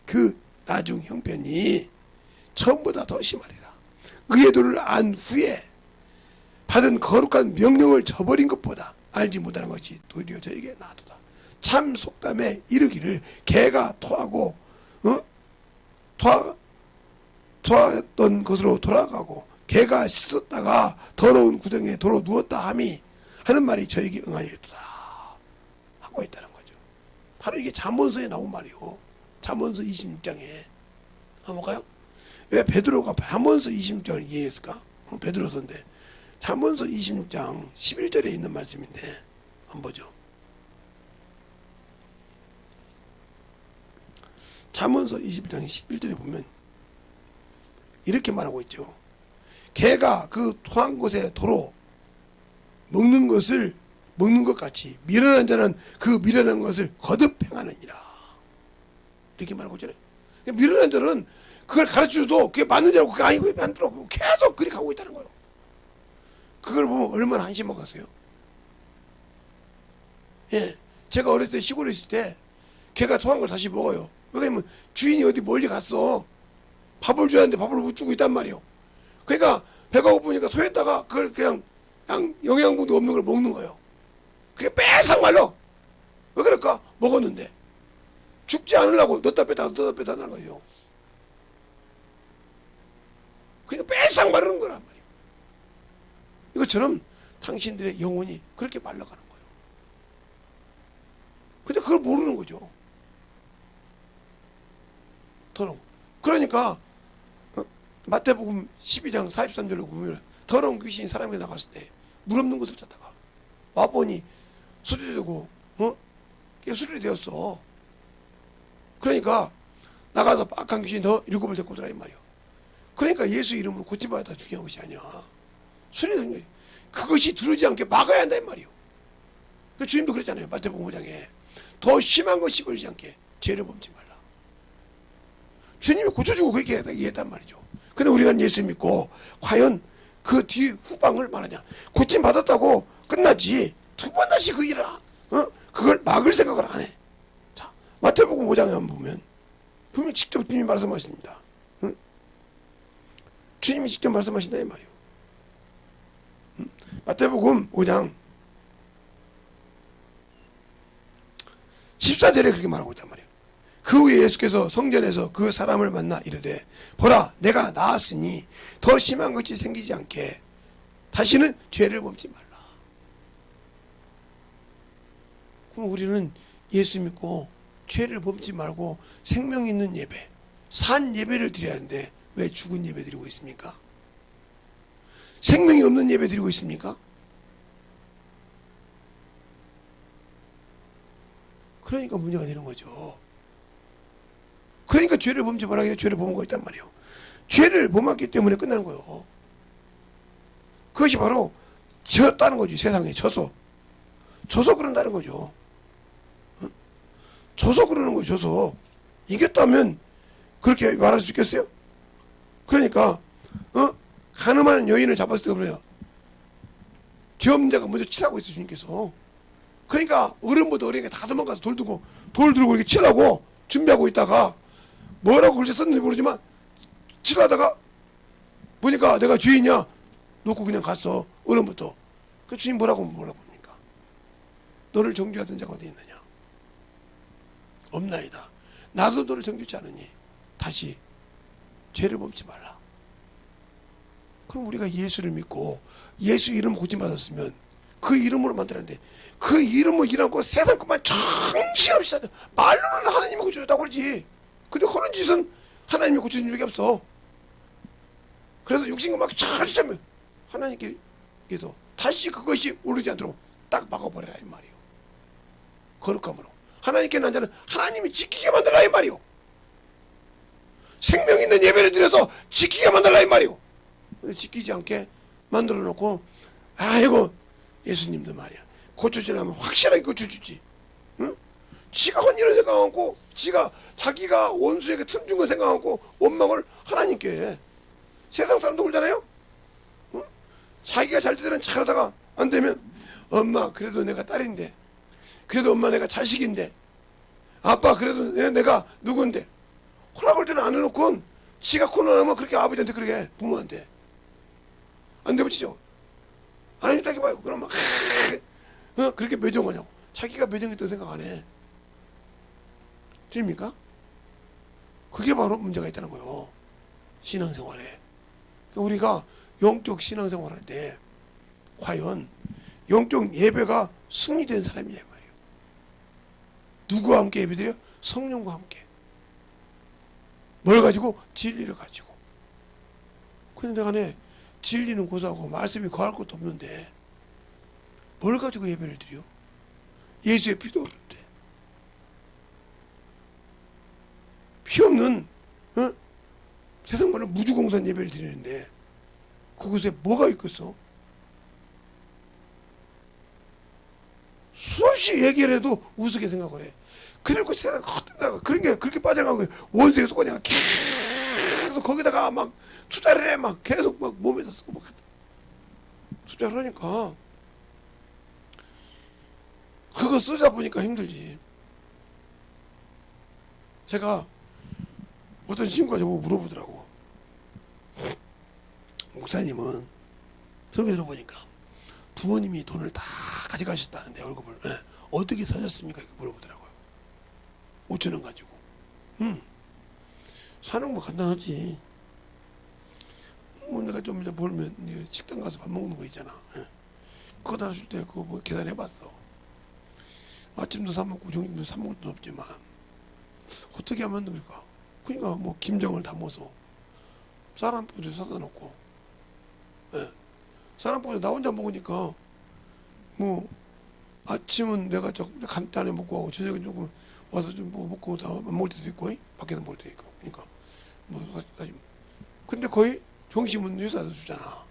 그 나중 형편이 처음보다 더 심하리라. 의의 도를 안 후에 받은 거룩한 명령을 저버린 것보다 알지 못하는 것이 도리어 저에게 나도다. 참 속담에 이르기를 개가 토하고 토했던 것으로 돌아가고 개가 씻었다가 더러운 구덩이에 도로 누웠다 함이 하는 말이 저에게 응하였도다 하고 있다는 거죠. 바로 이게 잠언서에 나온 말이요. 잠언서 26장에 한번 볼까요? 왜 베드로가 잠언서 26장을 이해했을까? 베드로서인데 잠언서 26장 11절에 있는 말씀인데 한번 보죠. 잠언서 21장 11절에 보면 이렇게 말하고 있죠. 개가 그 토한 곳에 도로 먹는 것 같이 미련한 자는 그 미련한 것을 거듭 행하느니라. 이렇게 말하고 있잖아요. 미련한 자는 그걸 가르쳐줘도 그게 맞는 줄 알고 그게 아니고 안 들어가고 계속 그렇게 하고 있다는 거예요. 그걸 보면 얼마나 한심하겠어요. 예, 제가 어렸을 때 시골에 있을 때 개가 토한 걸 다시 먹어요. 왜냐면 주인이 어디 멀리 갔어. 밥을 줘야 하는데 밥을 못 주고 있단 말이에요. 그러니까 배가 고프니까 토했다가 그걸 그냥 영양분도 없는 걸 먹는 거예요. 그게 빼싹 말로 왜 그럴까? 먹었는데 죽지 않으려고 넣다 뺐다 하는 거죠. 그러니까 빼싹 마르는 거란 말이에요. 이것처럼 당신들의 영혼이 그렇게 말라가는 거예요. 근데 그걸 모르는 거죠. 더러운. 그러니까 마태복음 12장 43절로 보면 더러운 귀신이 사람에게 나갔을 때 물 없는 곳을 찾다가 와보니 수리되고 수리이 되었어. 그러니까 나가서 악한 귀신 더 7을 데리고 오더라 이 말이요. 그러니까 예수 이름으로 고침받아야 다 중요한 것이 아니야. 수리되는 거예요. 그것이 들어오지 않게 막아야 한다 이 말이요. 그 주님도 그랬잖아요. 마태복음 5장에 더 심한 것이 걸리지 않게 죄를 범지 말라. 주님이 고쳐주고 그렇게 얘기했단 말이죠. 근데 우리가 예수 믿고 과연 그 뒤 후방을 말하냐. 고침 받았다고 끝나지 두 번 다시 그 일을 그걸 막을 생각을 안 해. 자, 마태복음 5장에 한번 보면 분명히 직접 주님이 말씀하십니다. 주님이 직접 말씀하신다 이 말이에요. 마태복음 5장 14절에 그렇게 말하고 있단 말이에요. 그 후에 예수께서 성전에서 그 사람을 만나 이르되 보라 내가 나았으니 더 심한 것이 생기지 않게 다시는 죄를 범지 말라. 그럼 우리는 예수 믿고 죄를 범지 말고 생명 있는 예배, 산 예배를 드려야 하는데 왜 죽은 예배 드리고 있습니까? 생명이 없는 예배 드리고 있습니까? 그러니까 문제가 되는 거죠. 그러니까 죄를 범지 말라고 해서 죄를 범한 거 있단 말이에요. 죄를 범했기 때문에 끝나는 거예요. 그것이 바로 졌다는 거지. 세상에 져서 그런다는 거죠. 져서 그러는 거예요. 져서 이겼다면 그렇게 말할 수 있겠어요? 그러니까 가늠한 여인을 잡았을 때 그래요. 죄 없는 자가 먼저 치라고 했어요. 주님께서. 그러니까 어른보다 어린이가 다 도망가서 돌 들고 이렇게 치려고 준비하고 있다가 뭐라고 글씨 썼는지 모르지만 치려다가 보니까 내가 죄인이야 놓고 그냥 갔어. 어른부터. 그 주님 뭐라고 합니까? 너를 정죄하던 자가 어디 있느냐? 없나이다. 나도 너를 정죄치 않으니 다시 죄를 범지 말라. 그럼 우리가 예수를 믿고 예수 이름을 고침받았으면 그 이름으로 만들었는데 그 이름을 일하고 세상 것만 정신없이 하죠. 말로는 하나님이 고쳐줬다고 그러지. 근데 하는 짓은 하나님이 고쳐준 적이 없어. 그래서 육신과 막 잘하면 하나님께도 다시 그것이 오르지 않도록 딱 막아버려라 이 말이요. 거룩함으로 하나님께 난 자는 하나님이 지키게 만들라 이 말이요. 생명 있는 예배를 드려서 지키게 만들라 이 말이요. 지키지 않게 만들어 놓고 아이고 예수님도 말이야 고쳐주려면 확실하게 고쳐주지. 응? 지가 한 일을 생각하고 자기가 원수에게 틈준 거 생각하고 원망을 하나님께 해. 세상 사람도 그러잖아요. 응? 자기가 잘 되면 잘하다가 안 되면 엄마 그래도 내가 딸인데 그래도 엄마 내가 자식인데 아빠 그래도 내가 누군데 허락할 때는 안 해놓고 지가 코로나면 그렇게 아버지한테 그렇게 해. 부모한테 안 되면 치죠. 하나님 딱 해봐요. 그럼 막 그렇게 매정하냐고. 자기가 매정했다고 생각 안 해. 됩니까? 그게 바로 문제가 있다는 거예요. 신앙생활에. 우리가 영적 신앙생활할 때 과연 영적 예배가 승리된 사람이냐 말이에요. 누구와 함께 예배드려? 성령과 함께. 뭘 가지고? 진리를 가지고. 그런데 간에 진리는 고사하고 말씀이 거할 것도 없는데 뭘 가지고 예배를 드려? 예수의 피도 없는데 피 없는 세상 말로 무주공산 예배를 드리는데 그곳에 뭐가 있겠어? 수없이 얘기를 해도 우습게 생각을 해. 그리고 세상 헛되다가 그런 게 그렇게 빠져간 거예요. 원수의 속건이가 계속 거기다가 막 투자를 해. 막 계속 막 몸에다 쓰고 막 투자를 하니까 그거 쓰자 보니까 힘들지. 제가 어떤 친구가 저보고 물어보더라고. 목사님은 설교 들어보니까 부모님이 돈을 다 가져가셨다는데 월급을 어떻게 사셨습니까? 이렇게 물어보더라고요. 5천 원 가지고. 사는 거 간단하지. 뭐 내가 좀 이제 벌면 식당 가서 밥 먹는 거 있잖아. 예. 그거 다 줄 때 그거 뭐 계산해봤어. 아침도 사 먹고 점심도 사 먹을 돈 없지만 어떻게 하면 됩니까? 그러니까 뭐 김장을 담아서 사람 포대 사다 놓고, 예. 사람 포대 나 혼자 먹으니까 뭐 아침은 내가 저 간단히 먹고 하고 저녁에 조금 와서 좀 뭐 먹고 다 안 먹을 때도 있고 밖에서 먹을 때도 있고 그러니까 뭐 사실 근데 거의 점심은 회사에서 주잖아.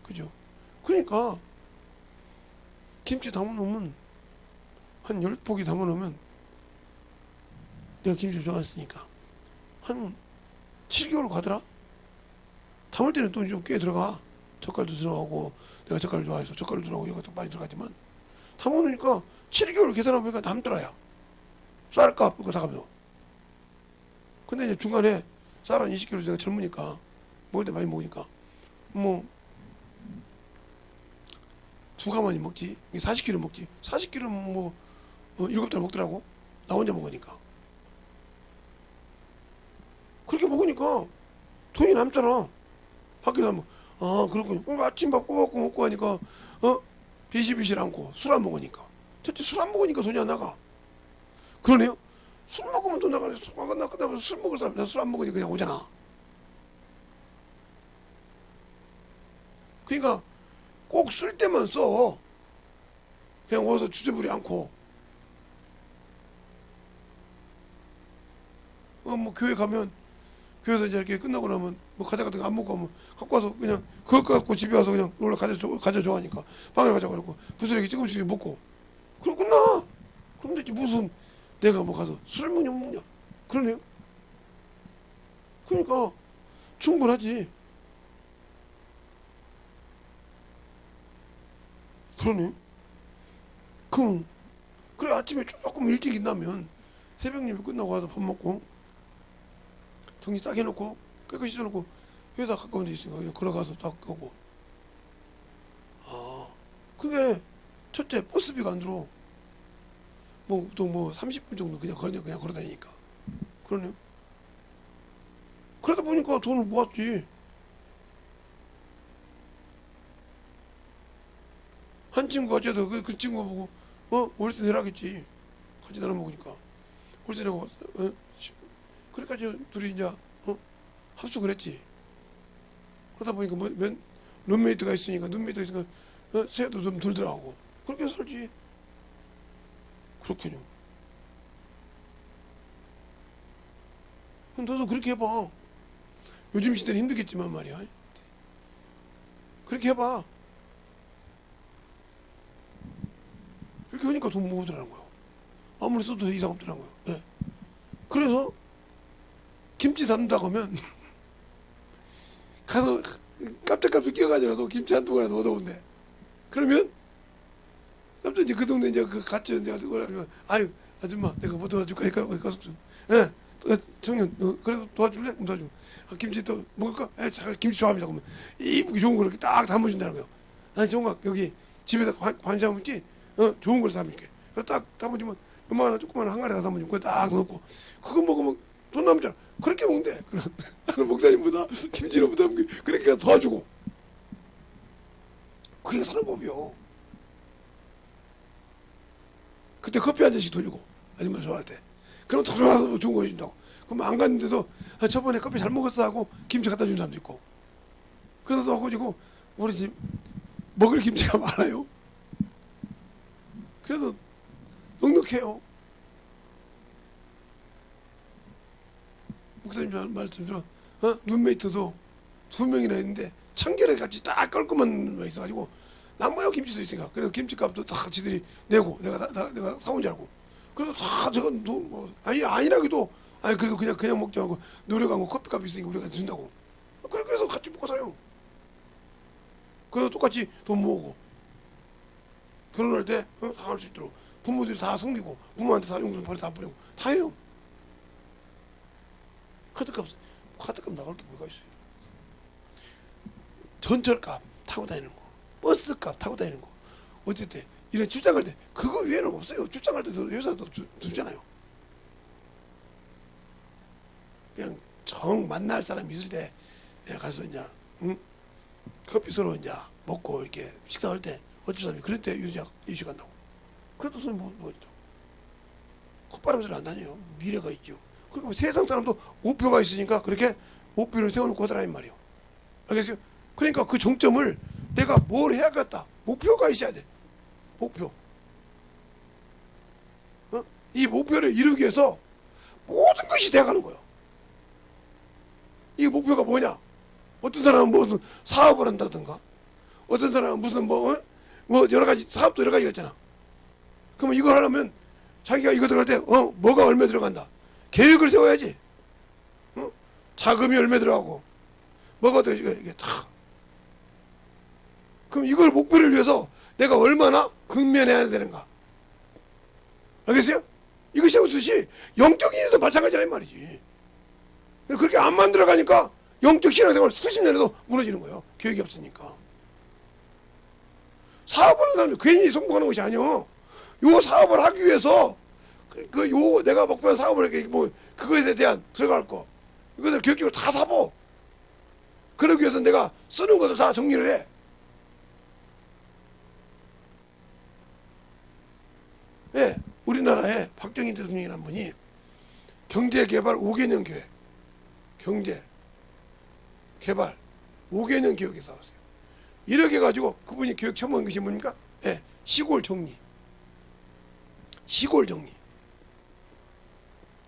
그죠? 그러니까 김치 담아놓으면 한 10포기 담아놓으면 내가 김치 좋아했으니까 한 7개월 가더라? 담을 때는 또 좀 꽤 들어가. 젓갈도 들어가고 내가 젓갈을 좋아해서 젓갈도 들어가고 이것도 많이 들어가지만 담아놓으니까 7개월 계산해보니까 남더라야. 쌀값 그거 다 가면. 근데 이제 중간에 쌀 한 20kg 내가 젊으니까 먹을 때 많이 먹으니까 뭐 두 가마니 먹지. 40kg 먹지. 40kg는 뭐 7달 먹더라고. 나 혼자 먹으니까. 그렇게 먹으니까 돈이 남잖아. 밖에 나면 아 그렇군요. 아침밥 꼬박꼬박 먹고 하니까 비실비실 않고 술 안 먹으니까. 대체 술 안 먹으니까 돈이 안 나가. 그러네요. 술 먹으면 돈 나가네. 술 먹었나 끝나면 술 먹을 사람. 내가 술 안 먹으니까 그냥 오잖아. 그러니까 꼭 쓸 때만 써. 그냥 어디서 주저부리 않고. 뭐 교회 가면 교회에서 이제 이렇게 끝나고 나면 뭐 과자 같은 거 안 먹고 하면 갖고 와서 그냥 그거 갖고 집에 와서 그냥 원래 과자 좋아하니까 방에 가자 그러고 부스러기 조금씩 먹고 그럼 끝나. 그럼 되지 무슨 내가 뭐 가서 술을 먹냐 못 먹냐. 그러네요. 그러니까 충분하지. 그러네. 그럼 그래 아침에 조금 일찍 일어나면 새벽 예배 끝나고 와서 밥 먹고 정리 딱 해놓고 깨끗이 씻어놓고 회사 가까운 데 있으니까 그냥 걸어가서 딱 가고. 아 그게 첫째 버스비가 안 들어. 뭐 보통 뭐 30분 정도 그냥 걸어 다니니까. 그러네요. 그러다 보니까 돈을 모았지. 한 친구가 어째서 그 친구가 보고 월세 내라겠지. 같이 나눠 먹으니까 월세 내고 그러니까 둘이 이제 합숙을 했지. 그러다 보니까 룸메이트가 있으니까 세도 좀 들더라고. 그렇게 살지. 그렇군요. 그럼 너도 그렇게 해봐. 요즘 시대는 힘들겠지만 말이야. 그렇게 해봐. 그렇게 하니까 돈 모으더라는 거요. 아무리 써도 이상 없더라는 거요. 예. 그래서 김치 담는다고 하면 가서 깜짝깜짝 끼어가지고라도 김치 한두 그릇 얻어온대. 그러면 깜짝 이제 그 동네 이제 그 같이 이제 그러면 아유 아줌마 내가 뭐 도와줄까 가서 예 청년 그래도 도와줄래? 도와줘. 김치 또 먹을까? 예 김치 좋아합니다. 그러면 이쁘게 좋은 거 이렇게 딱 담아준다는 거요. 아니 정각 여기 집에서 관심 있지? 좋은 걸 담을게. 딱 담아주면 요만한 조그만 항아리 다 담아주면 그거 딱 넣고 그거 먹으면 돈 남잖아. 그렇게 먹는데 나는 목사님보다 김치를 못 담게 그렇게 도와주고 그게 사는 법이요. 그때 커피 한 잔씩 돌리고 아줌마 좋아할 때 그럼 더 좋아서 좋은 거 해준다고. 그럼 안 갔는데도 저번에 커피 잘 먹었어 하고 김치 갖다 준 사람도 있고 그래서 하고 우리 집 먹을 김치가 많아요. 그래서 넉넉해요. 목사님 말씀대로 룸메이트도 2명이나 있는데 청결에 같이 딱 깔끔한 거 있어가지고 남모양 김치도 있으니까 그래서 김치값도 다 지들이 내고 내가 사온 줄 알고 그래서 다 저건 뭐 아니라기도 그래도 그냥 먹지 말고 노력하고 커피값 있으니까 우리가 준다고 그렇게 해서 같이 먹고 살아요. 그래서 똑같이 돈 모으고 결혼할 때 다 할 수 있도록 부모들이 다 섬기고 부모한테 다 용돈 벌이 다 보내고 다 해요. 카드값 나갈 게 뭐가 있어요. 전철값 타고 다니는 거 버스값 타고 다니는 거 어쨌든 이런 출장 갈 때 그거 외에는 없어요. 출장 갈 때도 여자도 주잖아요. 그냥 정 만날 사람 있을 때 가서 이제 커피 서로 이제 먹고 이렇게 식사할 때 어쩔 사람이 그럴 때 유식 한다고. 그래도 선생님 뭐 콧바람 소리 안 나요. 미래가 있죠. 그리고 세상 사람도 목표가 있으니까 그렇게 목표를 세워놓고 하더라 이 말이요. 알겠어요? 그러니까 그 정점을 내가 뭘 해야겠다. 목표가 있어야 돼. 목표. 이 목표를 이루기 위해서 모든 것이 돼가는 거예요. 이 목표가 뭐냐? 어떤 사람은 무슨 사업을 한다든가, 어떤 사람은 무슨 뭐 여러 가지 사업도 여러 가지가 있잖아. 그러면 이걸 하려면 자기가 이거 들어갈 때 뭐가 얼마 들어간다. 계획을 세워야지. 자금이 얼마 들어가고 뭐가 더 이게 다. 그럼 이걸 목표를 위해서 내가 얼마나 근면해야 되는가. 알겠어요? 이거 세우듯이 영적인 일도 마찬가지란 말이지. 그렇게 안 만들어가니까 영적 신앙생활 수십 년에도 무너지는 거예요. 계획이 없으니까. 사업하는 사람들 괜히 성공하는 것이 아니요. 요 사업을 하기 위해서 요 내가 목표한 사업을 이렇게 뭐 그것에 대한 들어갈 거 이것을 계획적으로 다 사보. 그러기 위해서 내가 쓰는 것을 다 정리를 해. 예, 우리나라에 박정희 대통령이라는 분이 경제개발 5개년 계획, 경제개발 5개년 계획에 싸웠어요. 이렇게 가지고 그분이 계획 처음 한 것이 뭡니까? 예, 시골 정리. 시골 정리.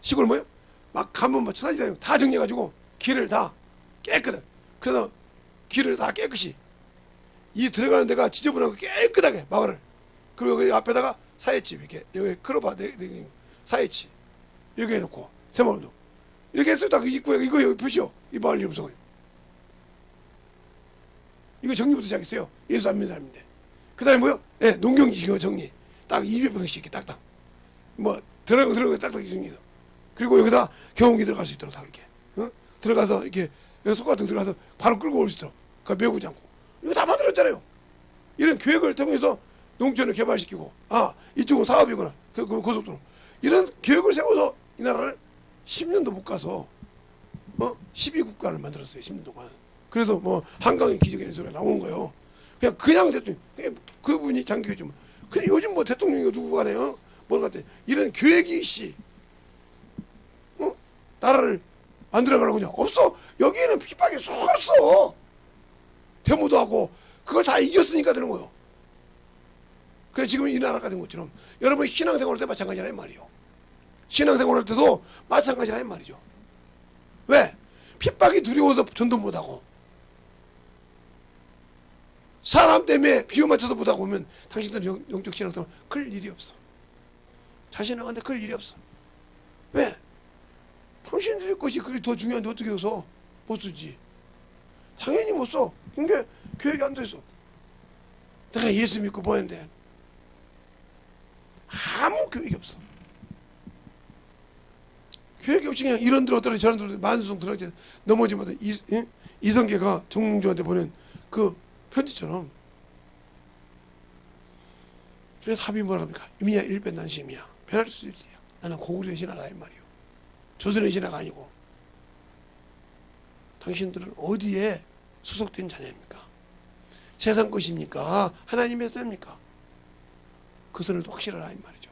시골 뭐요? 막 가면 막 천하지다 다 정리해가지고 길을 다 깨끗하게. 그래서 길을 다 깨끗이 이 들어가는 데가 지저분하고 깨끗하게 마을을. 그리고 여기 앞에다가 사회집 이렇게 여기 크로바 사회집 이렇게 해놓고 새마을도 이렇게 해서 딱 입구에 이거 여기 보시오. 이 마을 이름 속 이거 정리부터 시작했어요. 예수 안 믿는 사람인데. 그 다음에 뭐요? 예, 농경지 이거 정리. 딱 200평씩 이렇게 딱딱. 뭐, 들어가고 딱딱 정리해서. 그리고 여기다 경운기 들어갈 수 있도록 다 이렇게. 들어가서 이렇게, 여기 속 같은 거 들어가서 바로 끌고 올 수 있도록. 그거 메우지 않고. 이거 다 만들었잖아요. 이런 계획을 통해서 농촌을 개발시키고, 아, 이쪽은 사업이구나. 고속도로. 이런 계획을 세워서 이 나라를 10년도 못 가서, 12국가를 만들었어요. 10년 동안. 그래서 뭐 한강의 기적이라는 소리가 나온 거예요. 그냥 대통령 그분이 장기회장. 근데 요즘 뭐 대통령이 누구 가네요? 뭘 같아? 이런 계획이 씨, 나라를 만들어가려고 그냥 없어. 여기에는 핍박이 쏙 없어. 데모도 하고 그걸 다 이겼으니까 되는 거예요. 그래 지금 이 나라가 된 것처럼 여러분 신앙생활 할 때 마찬가지란 말이요. 신앙생활 할 때도 마찬가지란 말이죠. 왜? 핍박이 두려워서 전도 못하고 사람 때문에 비유 맞춰서 못하고 오면 당신들은 영적 신앙생활 클 일이 없어. 자신한테 클 일이 없어. 왜? 당신들의 것이 그리 더 중요한데 어떻게 해서 못 쓰지? 당연히 못 써. 근데 계획이 안 돼서 내가 예수 믿고 뭐 했는데 아무 계획이 없어. 계획이 없이 그냥 이런 들 어떠라 저런 들 만수성 들어가지 넘어지마다 이성계가 정몽주한테 보낸 그 편지처럼. 그래서 합이 뭐라 합니까? 임이야 일변난심이야. 변할 수 있어요. 나는 고구려의 신하다 이 말이요. 조선의 신하가 아니고. 당신들은 어디에 소속된 자녀입니까? 세상 것입니까? 하나님의 뜻입니까? 그 선을 확실하라 이 말이죠.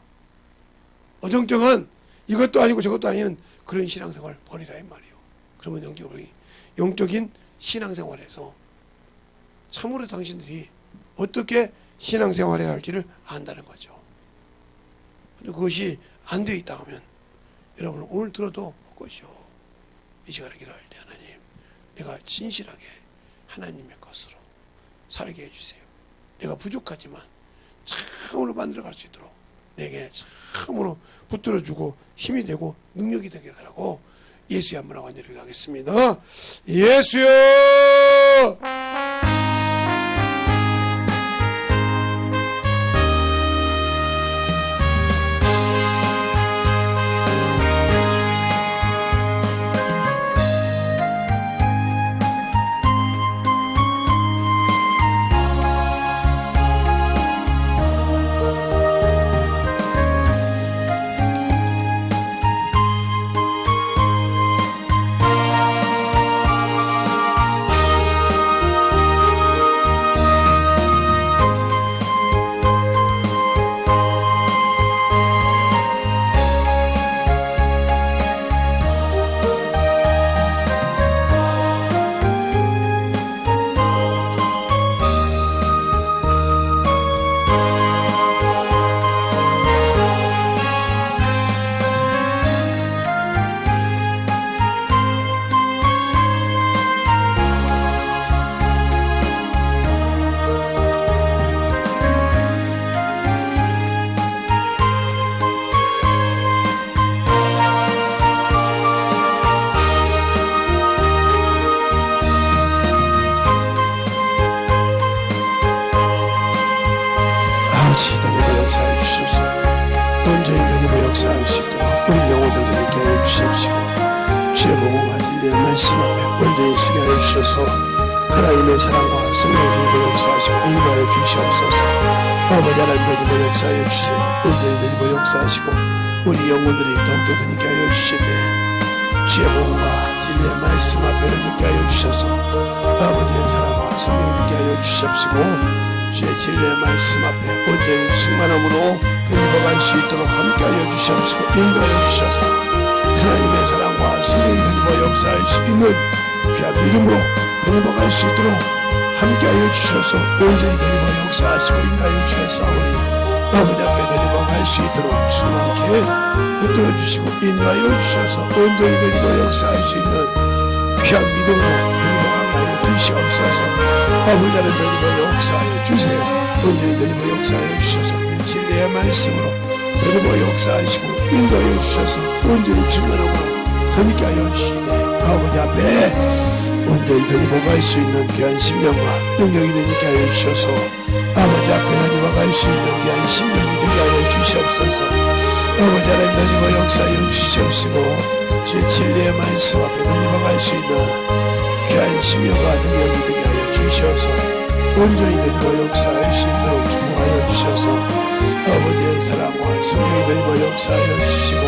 어정쩡한 이것도 아니고 저것도 아닌 그런 신앙생활 버리라 이 말이요. 그러면 영적인 신앙생활에서 참으로 당신들이 어떻게 신앙생활해야 할지를 안다는 거죠. 근데 그것이 안 되어 있다 하면 여러분 오늘 들어도 것이요. 이 시간에 기도할 때 하나님 내가 진실하게 하나님의 것으로 살게 해주세요. 내가 부족하지만 참으로 만들어갈 수 있도록 내게 참으로 붙들어주고 힘이 되고 능력이 되게 해달라고 예수의 한번 하고 기도하겠습니다. 예수여 주의 복음과 진리의 말씀 앞에 온전히 서게 하여 주셔서 하나님의 사랑과 성령의 힘으로 역사하시고 인도하여 주시옵소서. 아버지 하나님의 힘으로 역사하여 주세요. 온전히 힘으로 역사하시고 우리 영혼들이 더욱더 드니게 하여 주시되 주의 복음과 진리의 말씀 앞에 드니게 하여 주셔서 아버지의 사랑과 성령의 힘게 하여 주시옵시고 주의 진리의 말씀 앞에 온전히 충만함으로 드니버갈 수 있도록 함께 하여 주시옵시고 인도하여 주셔서 하나님의 사랑과 성령의 힘으로 역사할 수 있는 귀한 믿음으로 드니버갈 수 있도록 함께하여 주셔서 온전히 드니버 역사하시고 인도하여 주셨사오니 아버지 앞에 드니버갈 수 있도록 충만케 붙들어 주시고 인도하여 주셔서 온전히 드니버 역사할 수 있는 귀한 믿음으로 드니버가게 하여 주시옵소서. 아버지 하나님 드니버 역사하여 주세요. 온전히 드니버 역사하여 주셔서 진리의 말씀으로 드니버 역사하시고 인도하여 주셔서 온전히 충만함으로 드니게 하여 주시네. 아버지 앞에 온전히 드니버갈 수 있는 귀한 심령과 능력이 되게 하여 주셔서 아버지 앞에 드니버갈 수 있는 귀한 심령이 되게 하여 주시옵소서. 아버지 하나님 드니버 역사하여 주시옵시고 주의 진리의 말씀 앞에 드니버갈 수 있는 귀한 심령과 능력이 되게 하여 주시옵소서. 온전히 드니버 역사할 수 있도록 축복하여 주셔서 아버지의 사랑과 성령이 드니버 역사하여 주시고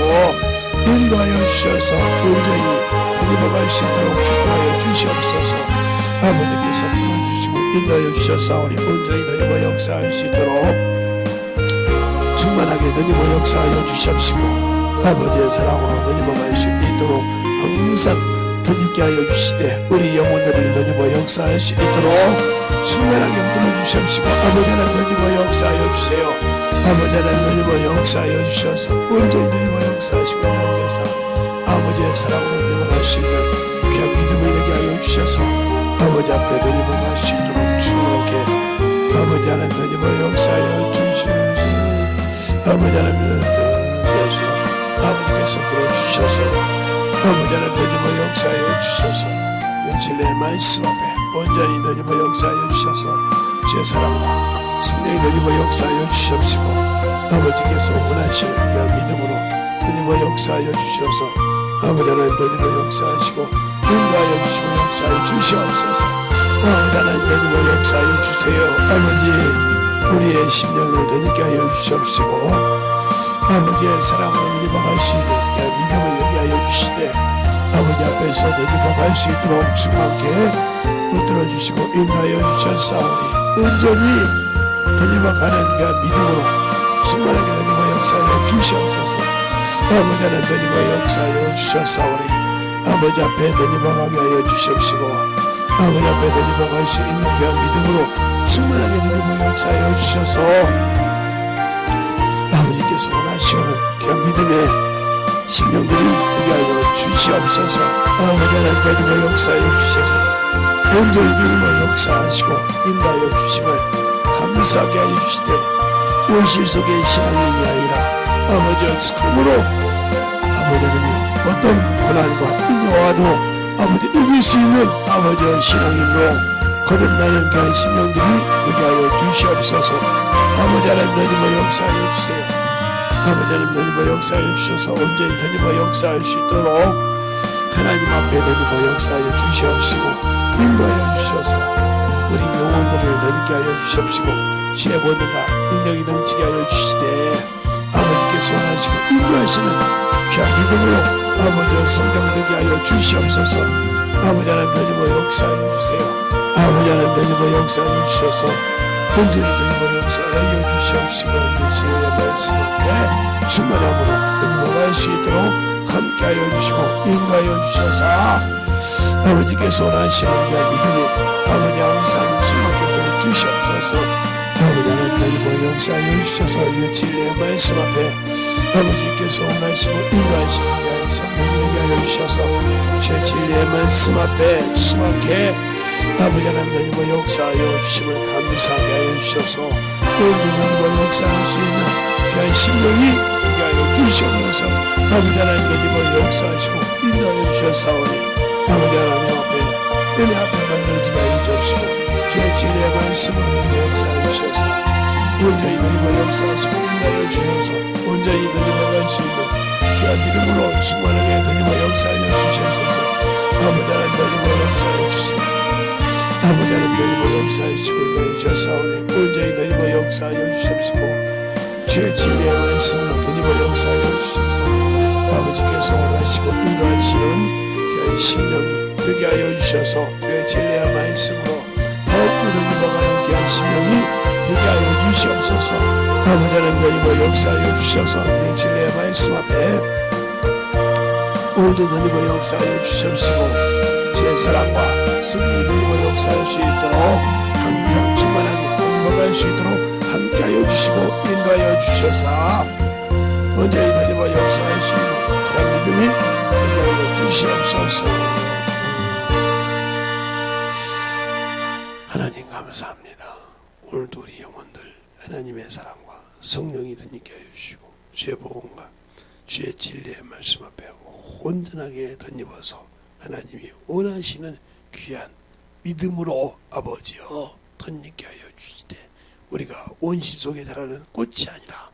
인도하여 주셔서 온전히 드니버갈 수 있도록 축복하여 주시옵소서. 아버지께서 불러주시고 인도하여 주셨사오니 온전히 드니버 역사할 수 있도록 충만하게 드니버 역사하여 주시옵시고 아버지의 사랑으로 드니버갈 수 있도록 항상 드니게 하여 주시되 우리 영혼들을 드니버 역사할 수 있도록 충만하게 붙들어 주시옵시고 아버지 하나님 드니버 역사하여 주세요. 아버지 하나님 드니버 역사하여 주셔서 온전히 드니버 역사하시고 나오면서 아버지의 사랑으로 드니버갈 수 있는 귀한 믿음을 내게 하여 주셔서 아버지 앞에 드니버갈 수 있도록 충만하게 아버지 하나님 드니버 역사하여 주셔서 아버지 하나님 아버지께서 불어주셔서 아버지 하나님 드니버 역사하여 주셔서 진리의 말씀 앞에 온전히 드니버 역사하여 주셔서 제 사랑과 성령의 드니버 역사하여 주시옵시고 아버지께서 원하시는 귀한 믿음으로 드니버 역사하여 주셔서 아버지 하나님 드니버 역사하시고 인도하여 주시고 역사하여 주시옵소서. 아버지 하나님 드니버 역사하여 주세요. 아버지 우리의 심령을 드니게 하여 주시옵시고 아버지의 사랑으로 드니버갈 수 있는 믿음을 내게 하여 주시되 아버지 앞에서 드니버갈 수 있도록 충만케 붙들어 주시고 인도하여 주셨사오니 온전히 드니버가는 그 믿음으로 충만하게 드니버 역사하여 주시옵소서. 아버지 하나님 드니버 역사하여 주셨사오니 아버지 앞에 드니버가게 하여 주시옵시고 아버지 앞에 드니버갈 수 있는 그 믿음으로 충만하게 드니버 역사하여 주셔서 아버지께서 원하시는 그 믿음의 심령들이 되게 하여 주시옵소서. 아버지 하나님 드니버 역사하여 주셔서 온전히 드니버 역사하시고 인도하여 주심을 감사하게 하여 주시되 원실 속의 신앙이 아니라 아버지의 참으로 아버지는요 어떤 고난과 인내와도 아버지 이길 수 있는 아버지의 신앙인으로 거듭나는 그 심령들이 되게 하여 주시옵소서. 아버지 하나님 드니버 역사하여 주세요. 아버지 하나님 드니버 역사하여 주셔서 온전히 드니버 역사할 수 있도록 하나님 앞에 드니버 역사하여 주시옵시고 인도하여 주셔서 우리 영혼들을 드니게 하여 주시옵시고 주의 본능과 능력이 넘치게 하여 주시되 아버지께서 원하시고 인도하시는 귀한 믿음으로 아버지의 성경 되게 하여 주시옵소서. 아버지 하나님 드니버 역사하여 주세요. 아버지 하나님 드니버 역사하여 주셔서 온전히 드니버 역사하여 주시옵시고 주의 말씀에 충만함으로 드니버갈 수 있도록 함께하여 주시고 인도하여 주셔서 아버지께서 원하시는 그 믿음이 아버지 항상 충만케 주시옵소서. 아버지 하나님 드니버 역사하여 주셔서 이 진리의 말씀 앞에 아버지께서 원하시고 인도하시는 게 성령이 되게 하여 주셔서 제 진리의 말씀 앞에 심하게 아버지 하나님 드니버 역사하여 주심을 감사하게 하여 주셔서 드니버 역사할 수 있는 귀한 심령이 되게 하여 주시옵소서. 아버지 하나님 드니버 역사하시고 인도하여 주셨사오니 아버지 하나님 앞에 은혜 앞에 만들어지게 하여 주시고 주의 진리의 말씀을 역사하여 주셔서 온전히 드니버 역사하시고 인도하여 주셔서 온전히 드니버갈 수 있는 귀한 믿음으로 충만하게 드니버 역사하여 주시옵소서. 은혜해 주셨사오니 온전히 더입어 역사하여 주시옵시고 주의 진리의 말씀으로 더입어 역사하여 주시옵소서. 아버지께서 원하시고 인도하시는 귀한 심령이 되게 하여 주셔서 주의 진리의 말씀으로 더욱더 더입어가는 귀한 심령이 되게 하여 주시옵소서. 아버지 하나님 더입어 역사하여 주셔서 주의 진리의 말씀 앞에 오늘도 더입어 역사하여 주시옵시고 주의 사랑과 승리의 더입어 역사할 수 있도록 항상 충만하게 더입어갈 수 있도록 함께하여 주시고 인도하여 주셔서 언제나 더입어 역사할 수 있는 귀한 믿음이 되게 하여 주시옵소서. 하나님 감사합니다. 오늘도 우리 영혼들 하나님의 사랑과 성령이 덧입게 하여 주시고 주의 복음과 주의 진리의 말씀 앞에 온전하게 덧입어서 하나님이 원하시는 귀한 믿음으로 아버지여 덧입게 하여 주시되 우리가 온실 속에 자라는 꽃이 아니라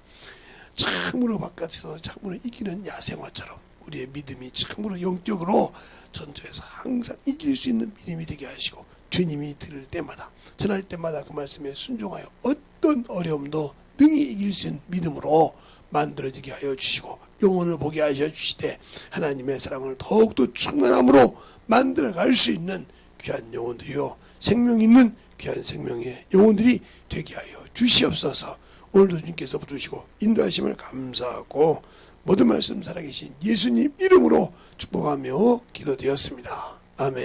참으로 바깥에서 참으로 이기는 야생화처럼 우리의 믿음이 참으로 영적으로 전투에서 항상 이길 수 있는 믿음이 되게 하시고 주님이 들을 때마다 전할 때마다 그 말씀에 순종하여 어떤 어려움도 능히 이길 수 있는 믿음으로 만들어지게 하여 주시고 영혼을 보게 하여 주시되 하나님의 사랑을 더욱더 충만함으로 만들어갈 수 있는 귀한 영혼들이요 생명 있는 귀한 생명의 영혼들이 되게 하여 주시옵소서. 오늘도 주님께서 부르시고 인도하심을 감사하고 모든 말씀 살아계신 예수님 이름으로 축복하며 기도되었습니다. 아멘.